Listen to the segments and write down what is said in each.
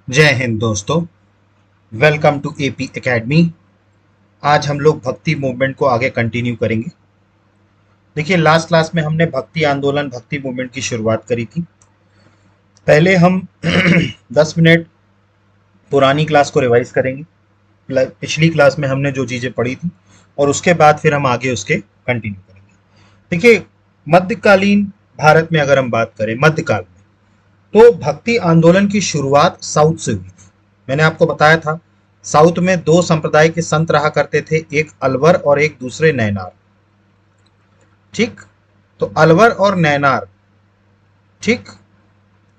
जय हिंद दोस्तों। Welcome to AP academy. आज हम लोग भक्ति मूवमेंट को आगे कंटिन्यू करेंगे। देखिए, लास्ट क्लास में हमने भक्ति आंदोलन भक्ति मूवमेंट की शुरुआत करी थी। पहले हम 10 मिनट पुरानी क्लास को रिवाइज करेंगे। पिछली क्लास में हमने जो चीज़ें पढ़ी थी और उसके बाद फिर हम आगे उसके कंटिन्यू करेंगे। देखिए, मध्यकालीन भारत में अगर हम बात करें मध्यकाल में, तो भक्ति आंदोलन की शुरुआत साउथ से हुई थी। मैंने आपको बताया था साउथ में दो संप्रदाय के संत रहा करते थे, एक अलवर और एक दूसरे नैनार। ठीक, तो अलवर और नैनार, ठीक,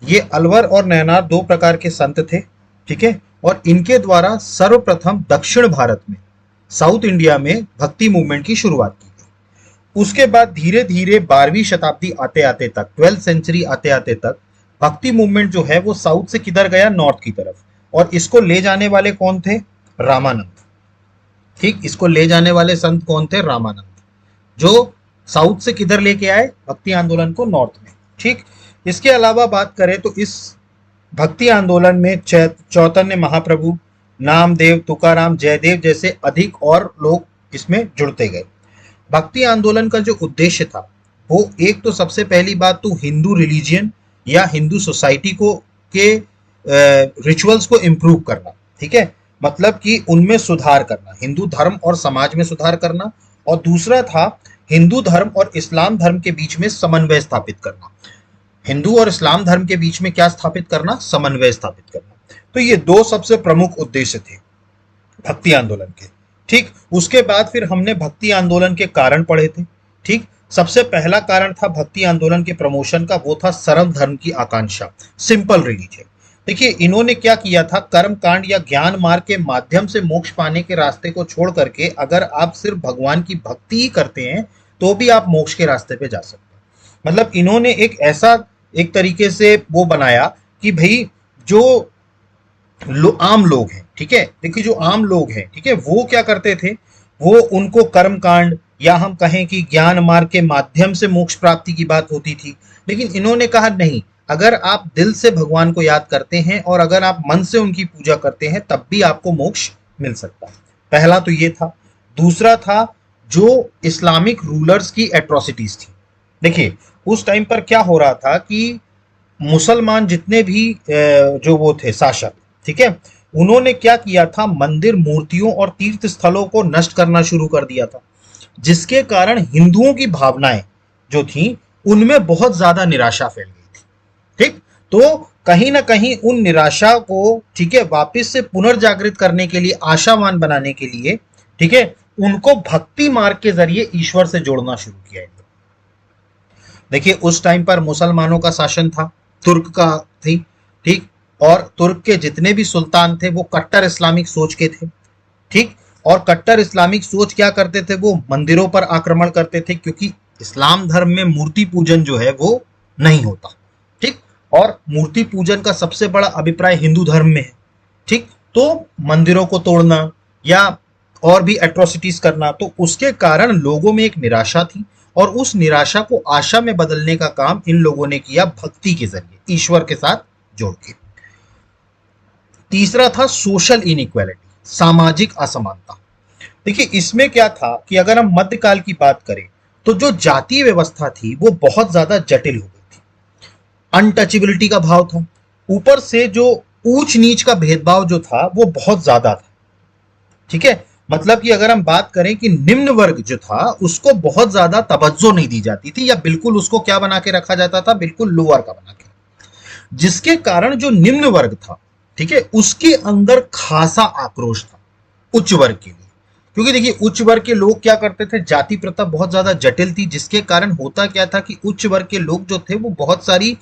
ये अलवर और नैनार दो प्रकार के संत थे। ठीक है, और इनके द्वारा सर्वप्रथम दक्षिण भारत में, साउथ इंडिया में भक्ति मूवमेंट की शुरुआत की गई। उसके बाद धीरे धीरे 12वीं शताब्दी आते आते तक, 12th सेंचुरी आते आते तक भक्ति मूवमेंट जो है वो साउथ से किधर गया, नॉर्थ की तरफ। और इसको ले जाने वाले कौन थे? रामानंद। ठीक, इसको ले जाने वाले संत कौन थे? रामानंद, जो साउथ से किधर लेके आए भक्ति आंदोलन को? नॉर्थ में। ठीक, इसके अलावा बात करें तो इस भक्ति आंदोलन में चैतन्य महाप्रभु, नामदेव, तुकाराम, जयदेव जैसे अधिक और लोग इसमें जुड़ते गए। भक्ति आंदोलन का जो उद्देश्य था वो एक तो सबसे पहली बात तो हिंदू रिलीजियन या हिंदू सोसाइटी को के रिचुअल्स को इम्प्रूव करना। ठीक है, मतलब कि उनमें सुधार करना, हिंदू धर्म और समाज में सुधार करना। और दूसरा था हिंदू धर्म और इस्लाम धर्म के बीच में समन्वय स्थापित करना। हिंदू और इस्लाम धर्म के बीच में क्या स्थापित करना? समन्वय स्थापित करना। तो ये दो सबसे प्रमुख उद्देश्य थे भक्ति आंदोलन के। ठीक, उसके बाद फिर हमने भक्ति आंदोलन के कारण पढ़े थे। ठीक, सबसे पहला कारण था भक्ति आंदोलन के प्रमोशन का, वो था सरल धर्म की आकांक्षा, सिंपल रिलीजन। देखिए, इन्होंने क्या किया था, कर्म कांड या ज्ञान मार्ग के माध्यम से मोक्ष पाने के रास्ते को छोड़ करके अगर आप सिर्फ भगवान की भक्ति ही करते हैं तो भी आप मोक्ष के रास्ते पे जा सकते हैं। मतलब इन्होंने एक ऐसा एक तरीके से वो बनाया कि भाई जो आम लोग हैं, ठीक है, देखिए जो आम लोग हैं, ठीक है, वो क्या करते थे, वो उनको कर्म कांड या हम कहें कि ज्ञान मार्ग के माध्यम से मोक्ष प्राप्ति की बात होती थी। लेकिन इन्होंने कहा नहीं, अगर आप दिल से भगवान को याद करते हैं और अगर आप मन से उनकी पूजा करते हैं तब भी आपको मोक्ष मिल सकता है। पहला तो ये था। दूसरा था जो इस्लामिक रूलर्स की एट्रोसिटीज थी। देखिए, उस टाइम पर क्या हो रहा था कि मुसलमान जितने भी जो वो थे शासक, ठीक है, उन्होंने क्या किया था, मंदिर, मूर्तियों और तीर्थ स्थलों को नष्ट करना शुरू कर दिया था, जिसके कारण हिंदुओं की भावनाएं जो थी उनमें बहुत ज्यादा निराशा फैल गई थी। ठीक, तो कहीं ना कहीं उन निराशा को, ठीक है, वापस से पुनर्जागृत करने के लिए, आशावान बनाने के लिए, ठीक है, उनको भक्ति मार्ग के जरिए ईश्वर से जोड़ना शुरू किया। देखिए, उस टाइम पर मुसलमानों का शासन था, तुर्क का थी। ठीक, और तुर्क के जितने भी सुल्तान थे वो कट्टर इस्लामिक सोच के थे। ठीक, और कट्टर इस्लामिक सोच क्या करते थे, वो मंदिरों पर आक्रमण करते थे, क्योंकि इस्लाम धर्म में मूर्ति पूजन जो है वो नहीं होता। ठीक, और मूर्ति पूजन का सबसे बड़ा अभिप्राय हिंदू धर्म में है। ठीक, तो मंदिरों को तोड़ना या और भी एट्रोसिटीज करना, तो उसके कारण लोगों में एक निराशा थी और उस निराशा को आशा में बदलने का काम इन लोगों ने किया भक्ति के जरिए, ईश्वर के साथ जोड़ के। तीसरा था सोशल इनइक्वालिटी, सामाजिक असमानता। देखिए, इसमें क्या था कि अगर हम मध्यकाल की बात करें तो जो जातीय व्यवस्था थी वो बहुत ज्यादा जटिल हो गई थी। अनटचेबिलिटी का भाव था, ऊपर से जो ऊंच नीच का भेदभाव जो था वो बहुत ज्यादा था। ठीक है, मतलब कि अगर हम बात करें कि निम्न वर्ग जो था उसको बहुत ज्यादा तवज्जो नहीं दी जाती थी, या बिल्कुल उसको क्या बना के रखा जाता था, बिल्कुल लोअर का बना के, जिसके कारण जो निम्न वर्ग था, ठीक है, उसके अंदर खासा आक्रोश था उच्च वर्ग के लिए। क्योंकि देखिए, उच्च वर्ग के लोग क्या करते थे, जाति प्रथा बहुत ज्यादा जटिल थी, जिसके कारण होता क्या था कि उच्च वर्ग के लोग जो थे वो बहुत सारी,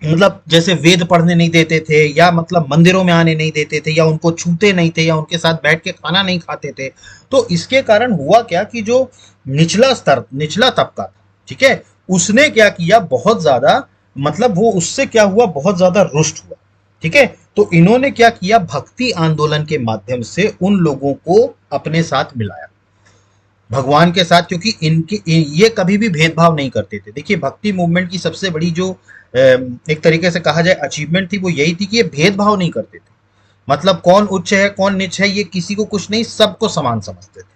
मतलब जैसे वेद पढ़ने नहीं देते थे, या मतलब मंदिरों में आने नहीं देते थे, या उनको छूते नहीं थे, या उनके साथ बैठ के खाना नहीं खाते थे। तो इसके कारण हुआ क्या कि जो निचला स्तर, निचला तबका था, ठीक है, उसने क्या किया, बहुत ज्यादा, मतलब वो उससे क्या हुआ, बहुत ज्यादा रुष्ट हुआ। ठीक है, तो इन्होंने क्या किया, भक्ति आंदोलन के माध्यम से उन लोगों को अपने साथ मिलाया। भगवान के साथ, क्योंकि इनके ये कभी भी भेदभाव नहीं करते थे। देखिए भक्ति मूवमेंट की सबसे बड़ी जो एक तरीके से कहा जाए अचीवमेंट थी, वो यही थी कि ये भेदभाव नहीं करते थे। मतलब कौन उच्च है कौन नीच है ये किसी को कुछ नहीं, सबको समान समझते थे।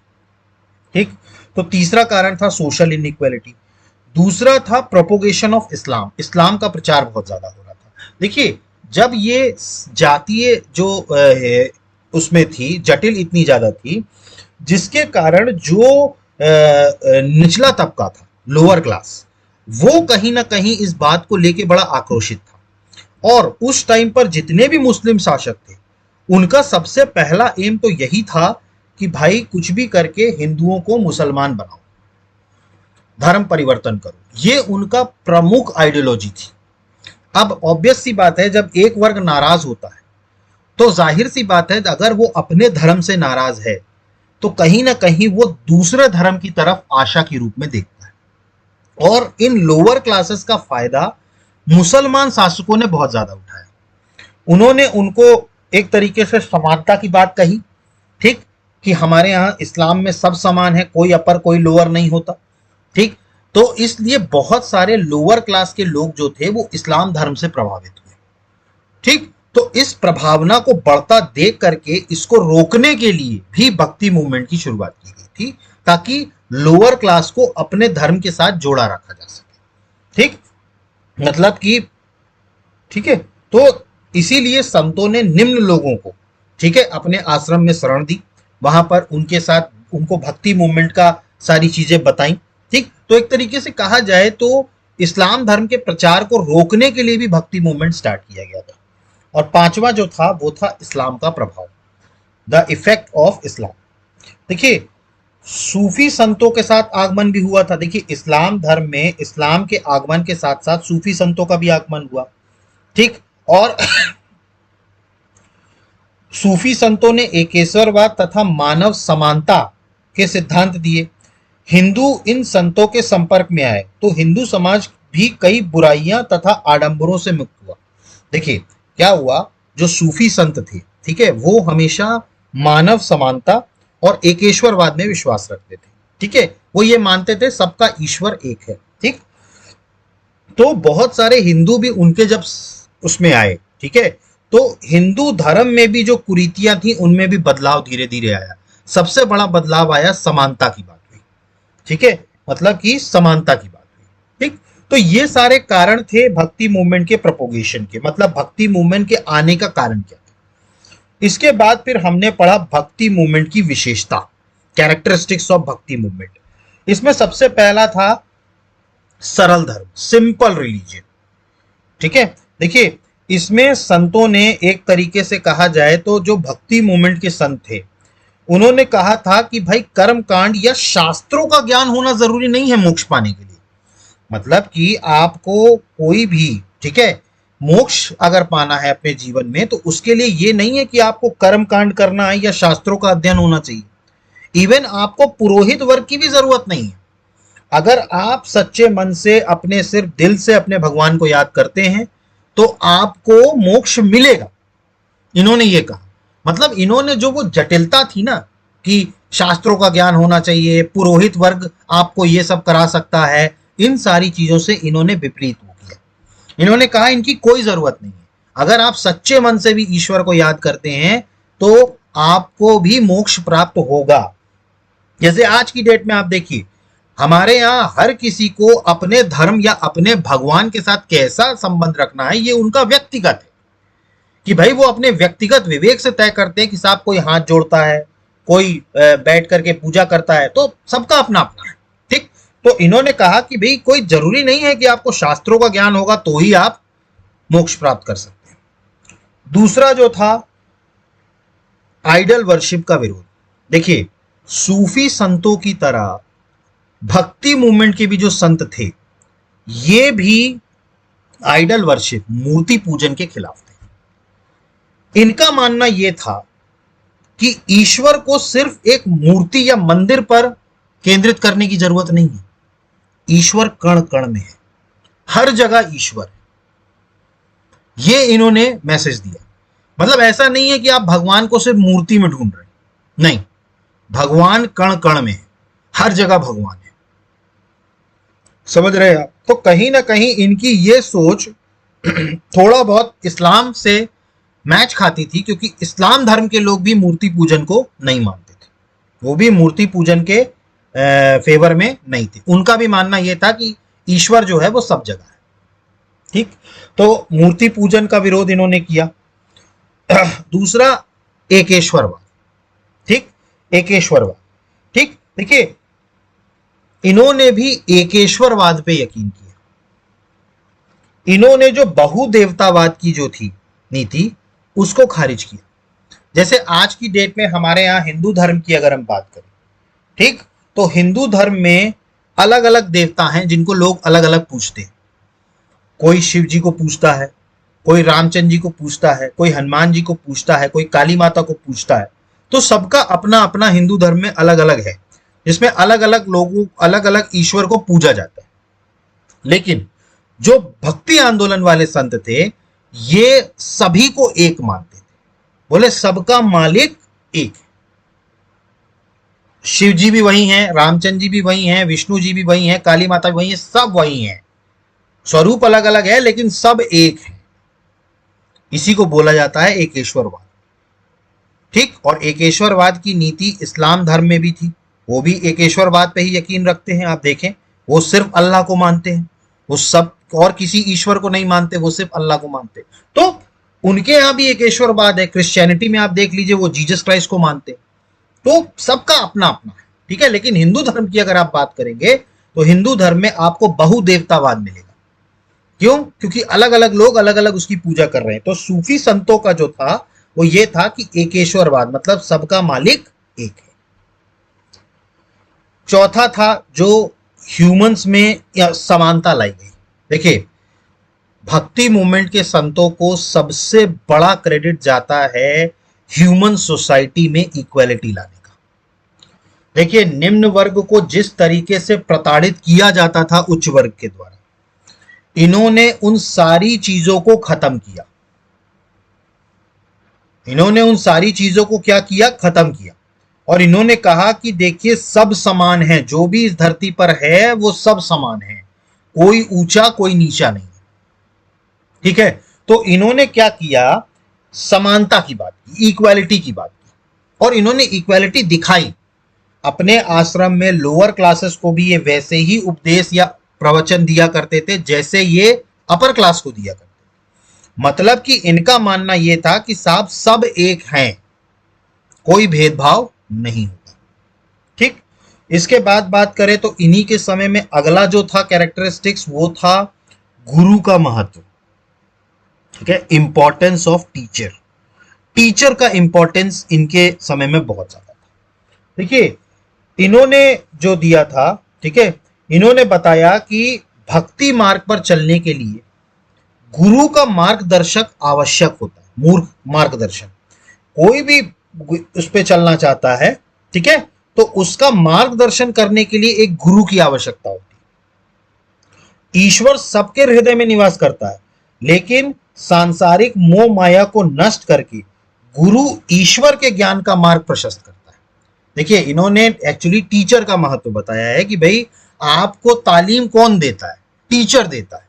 ठीक। तो तीसरा कारण था सोशल इनइक्वालिटी। दूसरा था प्रोपोगेशन ऑफ इस्लाम, इस्लाम का प्रचार बहुत ज्यादा हो रहा था। देखिए जब ये जातीय जो उसमें थी, जटिल इतनी ज्यादा थी, जिसके कारण जो निचला तबका था, लोअर क्लास, वो कहीं ना कहीं इस बात को लेके बड़ा आक्रोशित था। और उस टाइम पर जितने भी मुस्लिम शासक थे, उनका सबसे पहला एम तो यही था कि भाई कुछ भी करके हिंदुओं को मुसलमान बनाओ, धर्म परिवर्तन करो। ये उनका प्रमुख आइडियोलॉजी थी। अब ऑब्वियस सी बात है, जब एक वर्ग नाराज होता है तो जाहिर सी बात है, अगर वो अपने धर्म से नाराज है तो कहीं ना कहीं वो दूसरे धर्म की तरफ आशा के रूप में देखता है। और इन लोअर क्लासेस का फायदा मुसलमान शासकों ने बहुत ज्यादा उठाया। उन्होंने उनको एक तरीके से समानता की बात कही, ठीक, कि हमारे यहाँ इस्लाम में सब समान है, कोई अपर कोई लोअर नहीं होता। ठीक। तो इसलिए बहुत सारे लोअर क्लास के लोग जो थे वो इस्लाम धर्म से प्रभावित हुए। ठीक। तो इस प्रभावना को बढ़ता देख करके इसको रोकने के लिए भी भक्ति मूवमेंट की शुरुआत की गई थी, ताकि लोअर क्लास को अपने धर्म के साथ जोड़ा रखा जा सके। ठीक। मतलब कि ठीक है, तो इसीलिए संतों ने निम्न लोगों को, ठीक है, अपने आश्रम में शरण दी, वहां पर उनके साथ उनको भक्ति मूवमेंट का सारी चीजें बताई। ठीक। तो एक तरीके से कहा जाए तो इस्लाम धर्म के प्रचार को रोकने के लिए भी भक्ति मूवमेंट स्टार्ट किया गया था। और पांचवा जो था वो था इस्लाम का प्रभाव, द इफेक्ट ऑफ इस्लाम। देखिए सूफी संतों के साथ आगमन भी हुआ था। देखिए इस्लाम धर्म में इस्लाम के आगमन के साथ साथ सूफी संतों का भी आगमन हुआ। ठीक। और सूफी संतों ने एकेश्वरवाद तथा मानव समानता के सिद्धांत दिए। हिंदू इन संतों के संपर्क में आए तो हिंदू समाज भी कई बुराइयां तथा आडंबरों से मुक्त हुआ। देखिए क्या हुआ, जो सूफी संत थे, ठीक है, वो हमेशा मानव समानता और एकेश्वरवाद में विश्वास रखते थे। ठीक है, वो ये मानते थे सबका ईश्वर एक है। ठीक। तो बहुत सारे हिंदू भी उनके जब उसमें आए, ठीक है, तो हिंदू धर्म में भी जो कुरीतियां थी उनमें भी बदलाव धीरे धीरे आया। सबसे बड़ा बदलाव आया, समानता की बात हुई। ठीक है, मतलब कि समानता की बात हुई। ठीक। तो ये सारे कारण थे भक्ति मूवमेंट के प्रोपोगेशन के, मतलब भक्ति मूवमेंट के आने का कारण क्या था। इसके बाद फिर हमने पढ़ा भक्ति मूवमेंट की विशेषता, कैरेक्टरिस्टिक्स ऑफ भक्ति मूवमेंट। इसमें सबसे पहला था सरल धर्म, सिंपल रिलीजन। ठीक है, देखिए इसमें संतों ने एक तरीके से कहा जाए तो जो भक्ति मूवमेंट के संत थे, उन्होंने कहा था कि भाई कर्म कांड या शास्त्रों का ज्ञान होना जरूरी नहीं है मोक्ष पाने के लिए। मतलब कि आपको कोई भी, ठीक है, मोक्ष अगर पाना है अपने जीवन में तो उसके लिए ये नहीं है कि आपको कर्म कांड करना है या शास्त्रों का अध्ययन होना चाहिए। इवन आपको पुरोहित वर्ग की भी जरूरत नहीं है। अगर आप सच्चे मन से अपने सिर्फ दिल से अपने भगवान को याद करते हैं तो आपको मोक्ष मिलेगा, इन्होंने ये कहा। मतलब इन्होंने जो वो जटिलता थी ना कि शास्त्रों का ज्ञान होना चाहिए, पुरोहित वर्ग आपको ये सब करा सकता है, इन सारी चीजों से इन्होंने विपरीत हो किया। इन्होंने कहा इनकी कोई जरूरत नहीं है। अगर आप सच्चे मन से भी ईश्वर को याद करते हैं तो आपको भी मोक्ष प्राप्त होगा। जैसे आज की डेट में आप देखिए, हमारे यहाँ हर किसी को अपने धर्म या अपने भगवान के साथ कैसा संबंध रखना है ये उनका व्यक्तिगत है, कि भाई वो अपने व्यक्तिगत विवेक से तय करते हैं कि साहब कोई हाथ जोड़ता है, कोई बैठ करके पूजा करता है, तो सबका अपना अपना है। ठीक। तो इन्होंने कहा कि भाई कोई जरूरी नहीं है कि आपको शास्त्रों का ज्ञान होगा तो ही आप मोक्ष प्राप्त कर सकते हैं। दूसरा जो था आइडल वर्शिप का विरोध। देखिए सूफी संतों की तरह भक्ति मूवमेंट के भी जो संत थे ये भी आइडल वर्शिप, मूर्ति पूजन के खिलाफ थे। इनका मानना यह था कि ईश्वर को सिर्फ एक मूर्ति या मंदिर पर केंद्रित करने की जरूरत नहीं है। ईश्वर कण कण में है, हर जगह ईश्वर है। ये इन्होंने मैसेज दिया। मतलब ऐसा नहीं है कि आप भगवान को सिर्फ मूर्ति में ढूंढ रहे हैं, नहीं, भगवान कण कण में है, हर जगह भगवान है। समझ रहे हैं आप? तो कहीं ना कहीं इनकी ये सोच थोड़ा बहुत इस्लाम से मैच खाती थी, क्योंकि इस्लाम धर्म के लोग भी मूर्ति पूजन को नहीं मानते थे। वो भी मूर्ति पूजन के फेवर में नहीं थे। उनका भी मानना यह था कि ईश्वर जो है वो सब जगह है। ठीक, तो मूर्ति पूजन का विरोध इन्होंने किया। दूसरा, एकेश्वरवाद। ठीक, एकेश्वरवाद। ठीक, देखिए इन्होंने भी एकेश्वरवाद पे यकीन किया। इन्होंने जो बहुदेवतावाद की जो थी नीति, उसको खारिज किया। जैसे आज की डेट में हमारे यहाँ हिंदू धर्म की अगर हम बात करें, ठीक, तो हिंदू धर्म में अलग अलग देवता हैं जिनको लोग अलग अलग पूजते हैं। कोई शिव जी को पूजता है, कोई रामचंद्र जी को पूजता है, कोई हनुमान जी को पूजता है, कोई काली माता को पूजता है। तो सबका अपना अपना हिंदू धर्म में अलग अलग है, जिसमें अलग अलग लोगों, अलग अलग ईश्वर को पूजा जाता है। लेकिन जो भक्ति आंदोलन वाले संत थे, ये सभी को एक मानते थे। बोले सबका मालिक एक है। शिव जी भी वही हैं, रामचंद्र जी भी वही हैं, विष्णु जी भी वही हैं, काली माता भी वही है, सब वही हैं। स्वरूप अलग अलग है लेकिन सब एक है। इसी को बोला जाता है एकेश्वरवाद। ठीक, और एकेश्वरवाद की नीति इस्लाम धर्म में भी थी। वो भी एकेश्वरवाद पे ही यकीन रखते हैं। आप देखें, वो सिर्फ अल्लाह को मानते हैं, वो सब और किसी ईश्वर को नहीं मानते, वो सिर्फ अल्लाह को मानते। तो उनके यहां भी एकेश्वरवाद है। क्रिश्चियनिटी में आप देख लीजिए, वो जीसस क्राइस्ट को मानते। तो सबका अपना अपना है। ठीक है, लेकिन हिंदू धर्म की अगर आप बात करेंगे तो हिंदू धर्म में आपको बहुदेवतावाद मिलेगा। क्यों? क्योंकि अलग अलग लोग अलग अलग उसकी पूजा कर रहे हैं। तो सूफी संतों का जो था वो ये था कि एकेश्वरवाद, मतलब सबका मालिक एक है। चौथा था जो ह्यूमंस में या समानता लाई गई। देखिए, भक्ति मूवमेंट के संतों को सबसे बड़ा क्रेडिट जाता है ह्यूमन सोसाइटी में इक्वालिटी लाने का। देखिए, निम्न वर्ग को जिस तरीके से प्रताड़ित किया जाता था उच्च वर्ग के द्वारा, इन्होंने उन सारी चीजों को खत्म किया। इन्होंने उन सारी चीजों को क्या किया? खत्म किया। और इन्होंने कहा कि देखिए सब समान है, जो भी इस धरती पर है वो सब समान है, कोई ऊंचा कोई नीचा नहीं। ठीक है, तो इन्होंने क्या किया? समानता की बात की, इक्वालिटी की बात की, और इन्होंने इक्वालिटी दिखाई। अपने आश्रम में लोअर क्लासेस को भी ये वैसे ही उपदेश या प्रवचन दिया करते थे जैसे ये अपर क्लास को दिया करते। मतलब कि इनका मानना यह था कि साहब सब एक हैं, कोई भेदभाव नहीं होगा। ठीक, इसके बाद बात करें तो इन्हीं के समय में अगला जो था कैरेक्टरिस्टिक्स, वो था गुरु का महत्व। ठीक है, इंपॉर्टेंस ऑफ टीचर। टीचर का इंपॉर्टेंस इनके समय में बहुत ज्यादा था। देखिए, इन्होंने जो दिया था, ठीक है, इन्होंने बताया कि भक्ति मार्ग पर चलने के लिए गुरु का मार्गदर्शक आवश्यक होता है। मूर्ख मार्गदर्शन, कोई भी उस पर चलना चाहता है, ठीक है, तो उसका मार्गदर्शन करने के लिए एक गुरु की आवश्यकता होती है। ईश्वर सबके हृदय में निवास करता है, लेकिन सांसारिक मोह माया को नष्ट करके गुरु ईश्वर के ज्ञान का मार्ग प्रशस्त करता है। देखिए, इन्होंने एक्चुअली टीचर का महत्व बताया है कि भाई आपको तालीम कौन देता है? टीचर देता है।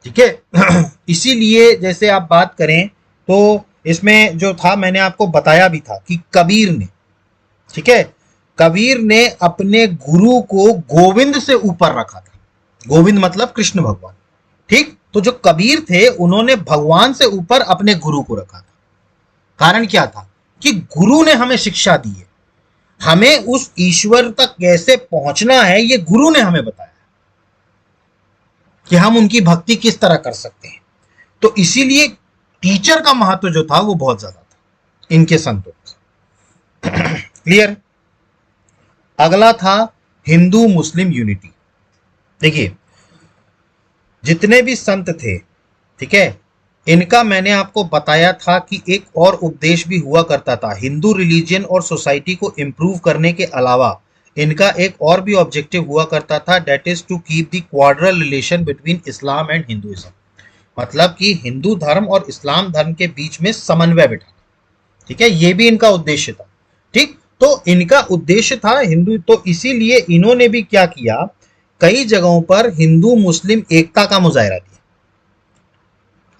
ठीक है, इसीलिए जैसे आप बात करें तो इसमें जो था, मैंने आपको बताया भी था कि कबीर ने, ठीक है, कबीर ने अपने गुरु को गोविंद से ऊपर रखा था। गोविंद मतलब कृष्ण भगवान। ठीक, तो जो कबीर थे उन्होंने भगवान से ऊपर अपने गुरु को रखा था। कारण क्या था? कि गुरु ने हमें शिक्षा दी है, हमें उस ईश्वर तक कैसे पहुंचना है ये गुरु ने हमें बताया कि हम उनकी भक्ति किस तरह कर सकते हैं। तो इसीलिए टीचर का महत्व जो था वो बहुत ज्यादा था इनके संतों का। क्लियर? अगला था हिंदू मुस्लिम यूनिटी। देखिए, जितने भी संत थे, ठीक है, इनका मैंने आपको बताया था कि एक और उपदेश भी हुआ करता था। हिंदू रिलीजन और सोसाइटी को इंप्रूव करने के अलावा इनका एक और भी ऑब्जेक्टिव हुआ करता था, that is to keep the cordial relation between Islam and Hinduism. मतलब कि हिंदू धर्म और इस्लाम धर्म के बीच में समन्वय बिठाना। ठीक है, ये भी इनका उद्देश्य था। ठीक, तो तो इनका उद्देश्य था हिंदू, तो इसीलिए इन्होंने भी क्या किया, कई जगहों पर हिंदू मुस्लिम एकता का मुजाहरा किया।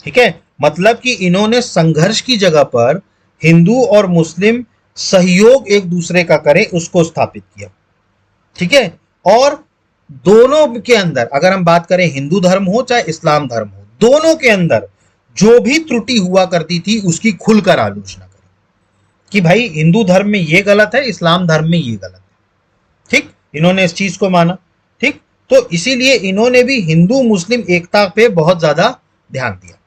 ठीक है, मतलब कि इन्होंने संघर्ष की जगह पर हिंदू और मुस्लिम सहयोग एक दूसरे का करें उसको स्थापित किया। ठीक है, और दोनों के अंदर अगर हम बात करें, हिंदू धर्म हो चाहे इस्लाम धर्म हो, दोनों के अंदर जो भी त्रुटि हुआ करती थी उसकी खुलकर आलोचना करी कि भाई हिंदू धर्म में ये गलत है, इस्लाम धर्म में ये गलत है। ठीक, इन्होंने इस चीज को माना। ठीक, तो इसीलिए इन्होंने भी हिंदू मुस्लिम एकता पे बहुत ज्यादा ध्यान दिया।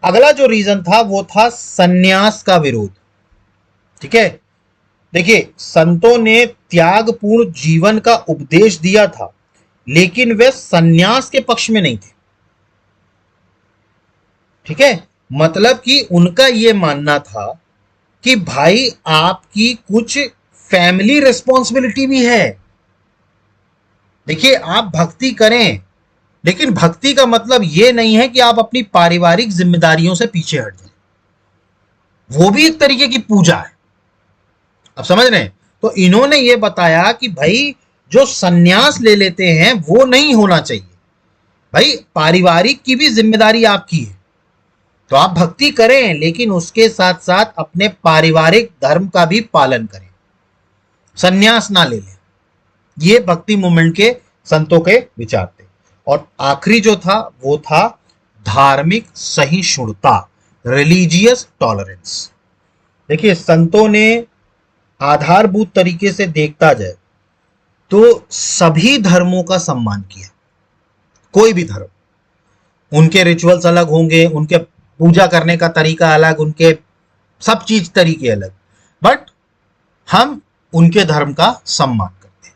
अगला जो रीजन था वो था सन्यास का विरोध। ठीक है, देखिए संतों ने त्यागपूर्ण जीवन का उपदेश दिया था, लेकिन वे सन्यास के पक्ष में नहीं थे। ठीक है, मतलब कि उनका यह मानना था कि भाई आपकी कुछ फैमिली रिस्पॉन्सिबिलिटी भी है। देखिए आप भक्ति करें, लेकिन भक्ति का मतलब यह नहीं है कि आप अपनी पारिवारिक जिम्मेदारियों से पीछे हट जाए, वो भी एक तरीके की पूजा है। आप समझ रहे हैं? तो इन्होंने ये बताया कि भाई जो सन्यास ले लेते हैं वो नहीं होना चाहिए, भाई पारिवारिक की भी जिम्मेदारी आपकी है। तो आप भक्ति करें लेकिन उसके साथ साथ अपने पारिवारिक धर्म का भी पालन करें, सन्यास ना ले लें। ये भक्ति मूवमेंट के संतों के विचार थे। और आखिरी जो था वो था धार्मिक सहिष्णुता, रिलीजियस टॉलरेंस। देखिए संतों ने आधारभूत तरीके से देखता जाए तो सभी धर्मों का सम्मान किया। कोई भी धर्म, उनके रिचुअल्स अलग होंगे, उनके पूजा करने का तरीका अलग, उनके सब चीज तरीके अलग, बट हम उनके धर्म का सम्मान करते हैं।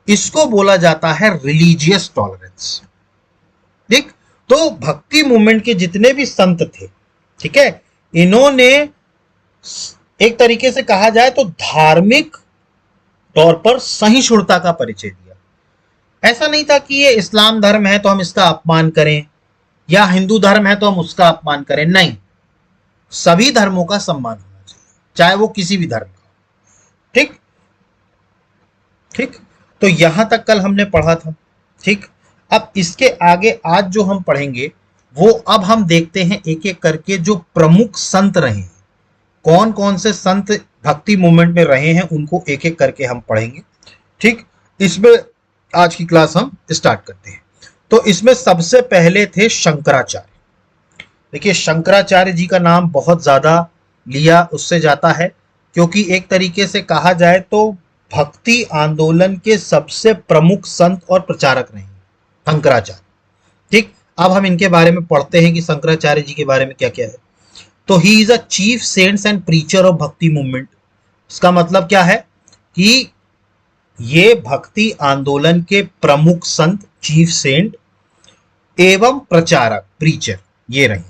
इसको बोला जाता है रिलीजियस टॉलरेंस। ठीक, तो भक्ति मूवमेंट के जितने भी संत थे, ठीक है, इन्होंने एक तरीके से कहा जाए तो धार्मिक तौर पर सहिष्णुता का परिचय दिया। ऐसा नहीं था कि ये इस्लाम धर्म है तो हम इसका अपमान करें, या हिंदू धर्म है तो हम उसका अपमान करें। नहीं, सभी धर्मों का सम्मान होना चाहिए, चाहे वो किसी भी धर्म का। ठीक ठीक, तो यहां तक कल हमने पढ़ा था। ठीक, अब इसके आगे आज जो हम पढ़ेंगे वो अब हम देखते हैं एक एक करके जो प्रमुख संत रहे हैं, कौन कौन से संत भक्ति मूवमेंट में रहे हैं, उनको एक एक करके हम पढ़ेंगे। ठीक, इसमें आज की क्लास हम स्टार्ट करते हैं। तो इसमें सबसे पहले थे शंकराचार्य। देखिए शंकराचार्य जी का नाम बहुत ज्यादा लिया उससे जाता है, क्योंकि एक तरीके से कहा जाए तो भक्ति आंदोलन के सबसे प्रमुख संत और प्रचारक रहे शंकराचार्य। ठीक, अब हम इनके बारे में पढ़ते हैं कि शंकराचार्य जी के बारे में क्या क्या है। तो he is a chief saints and preacher of भक्ति मूवमेंट। इसका मतलब क्या है कि ये भक्ति आंदोलन के प्रमुख संत, चीफ सेंट एवं प्रचारक, प्रीचर, ये रहे।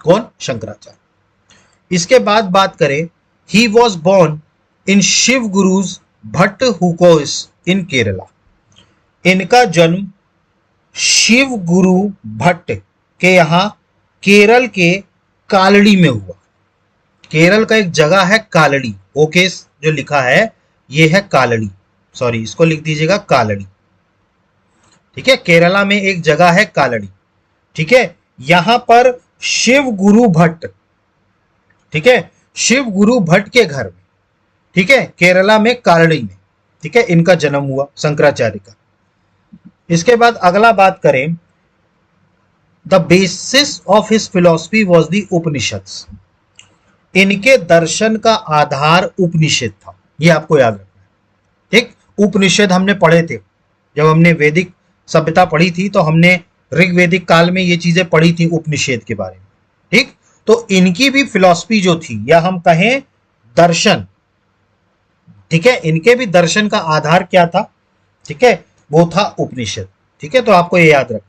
कौन? शंकराचार्य। इसके बाद बात करें, he was born in Shiva Gurus Bhatt हुकोस इन केरला। इनका जन्म शिव गुरु भट्ट के यहां केरल के कालड़ी में हुआ। केरल का एक जगह है कालड़ी, ओकेस जो लिखा है ये है कालड़ी, सॉरी इसको लिख दीजिएगा कालड़ी। ठीक है, केरला में एक जगह है कालड़ी। ठीक है, यहां पर शिव गुरु भट्ट, ठीक है, शिव गुरु भट्ट के घर में, ठीक है, केरला में कालड़ी में, ठीक है, इनका जन्म हुआ शंकराचार्य का। इसके बाद अगला बात करें, the basis of his philosophy was the Upanishads. इनके दर्शन का आधार उपनिषद था, ये आपको याद रखना है। ठीक, उपनिषद हमने पढ़े थे जब हमने वैदिक सभ्यता पढ़ी थी, तो हमने ऋग्वेदिक काल में ये चीजें पढ़ी थी उपनिषद के बारे में। ठीक, तो इनकी भी फिलॉसफी जो थी, या हम कहें दर्शन, ठीक है, इनके भी दर्शन का आधार क्या था? ठीक है, वो था उपनिषद। ठीक है, तो आपको ये याद रखना।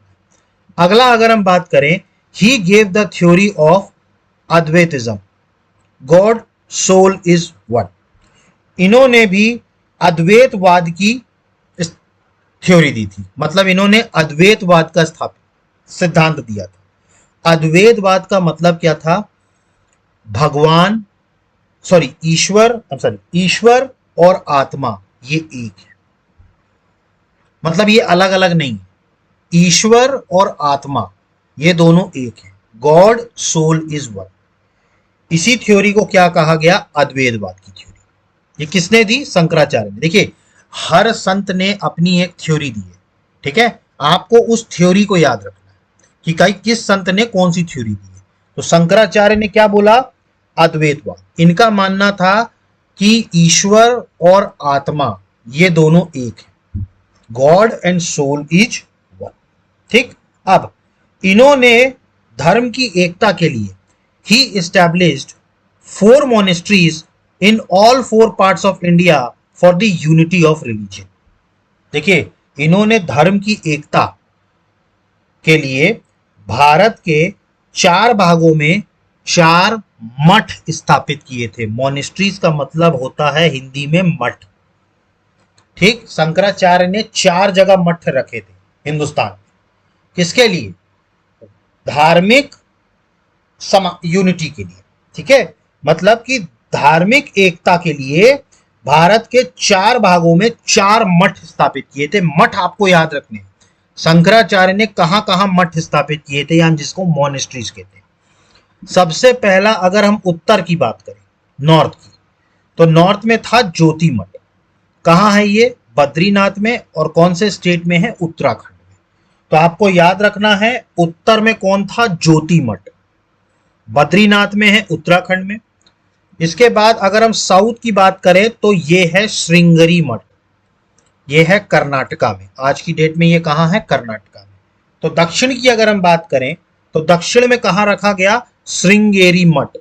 अगला अगर हम बात करें, he gave the theory of Advaitism, God soul is one. इन्होंने भी अद्वैतवाद की थ्योरी दी थी, मतलब इन्होंने अद्वैतवाद का स्थापित सिद्धांत दिया था। अद्वैतवाद का मतलब क्या था? भगवान, ईश्वर और आत्मा ये एक है। मतलब ये अलग अलग नहीं, ईश्वर और आत्मा ये दोनों एक है। God soul is one. इसी थ्योरी को क्या कहा गया? अद्वैतवाद की थ्योरी। ये किसने दी? शंकराचार्य ने। देखिए, हर संत ने अपनी एक थ्योरी दी है, ठीक है? आपको उस थ्योरी को याद रखना है कि कई किस संत ने कौन सी थ्योरी दी है। तो शंकराचार्य ने क्या बोला? अद्वैतवाद। इनका मानना था कि ईश्वर और आत्मा ये दोनों एक है। God and soul is one. ठीक। अब इन्होंने धर्म की एकता के लिए ही established 4 monasteries in all 4 parts of India for the unity of religion. देखिए, इन्होंने धर्म की एकता के लिए भारत के 4 भागों में 4 मठ स्थापित किए थे। मोनेस्ट्रीज का मतलब होता है हिंदी में मठ। ठीक। शंकराचार्य ने 4 जगह मठ रखे थे हिंदुस्तान में। किसके लिए? धार्मिक यूनिटी के लिए। ठीक है, मतलब कि धार्मिक एकता के लिए भारत के 4 भागों में 4 मठ स्थापित किए थे। मठ आपको याद रखने, शंकराचार्य ने कहां कहां मठ स्थापित किए थे, हम जिसको मोनेस्ट्रीज कहते हैं। सबसे पहला अगर हम उत्तर की बात करें, नॉर्थ की, तो नॉर्थ में था ज्योति मठ। कहां है ये? बद्रीनाथ में। और कौन से स्टेट में है? उत्तराखंड में। तो आपको याद रखना है, उत्तर में कौन था? ज्योति मठ। बद्रीनाथ में है उत्तराखंड में। इसके बाद अगर हम साउथ की बात करें तो ये है श्रृंगेरी मठ। ये है कर्नाटका में। आज की डेट में ये कहां है? कर्नाटका में। तो दक्षिण की अगर हम बात करें तो दक्षिण में कहां रखा गया? श्रृंगेरी मठ।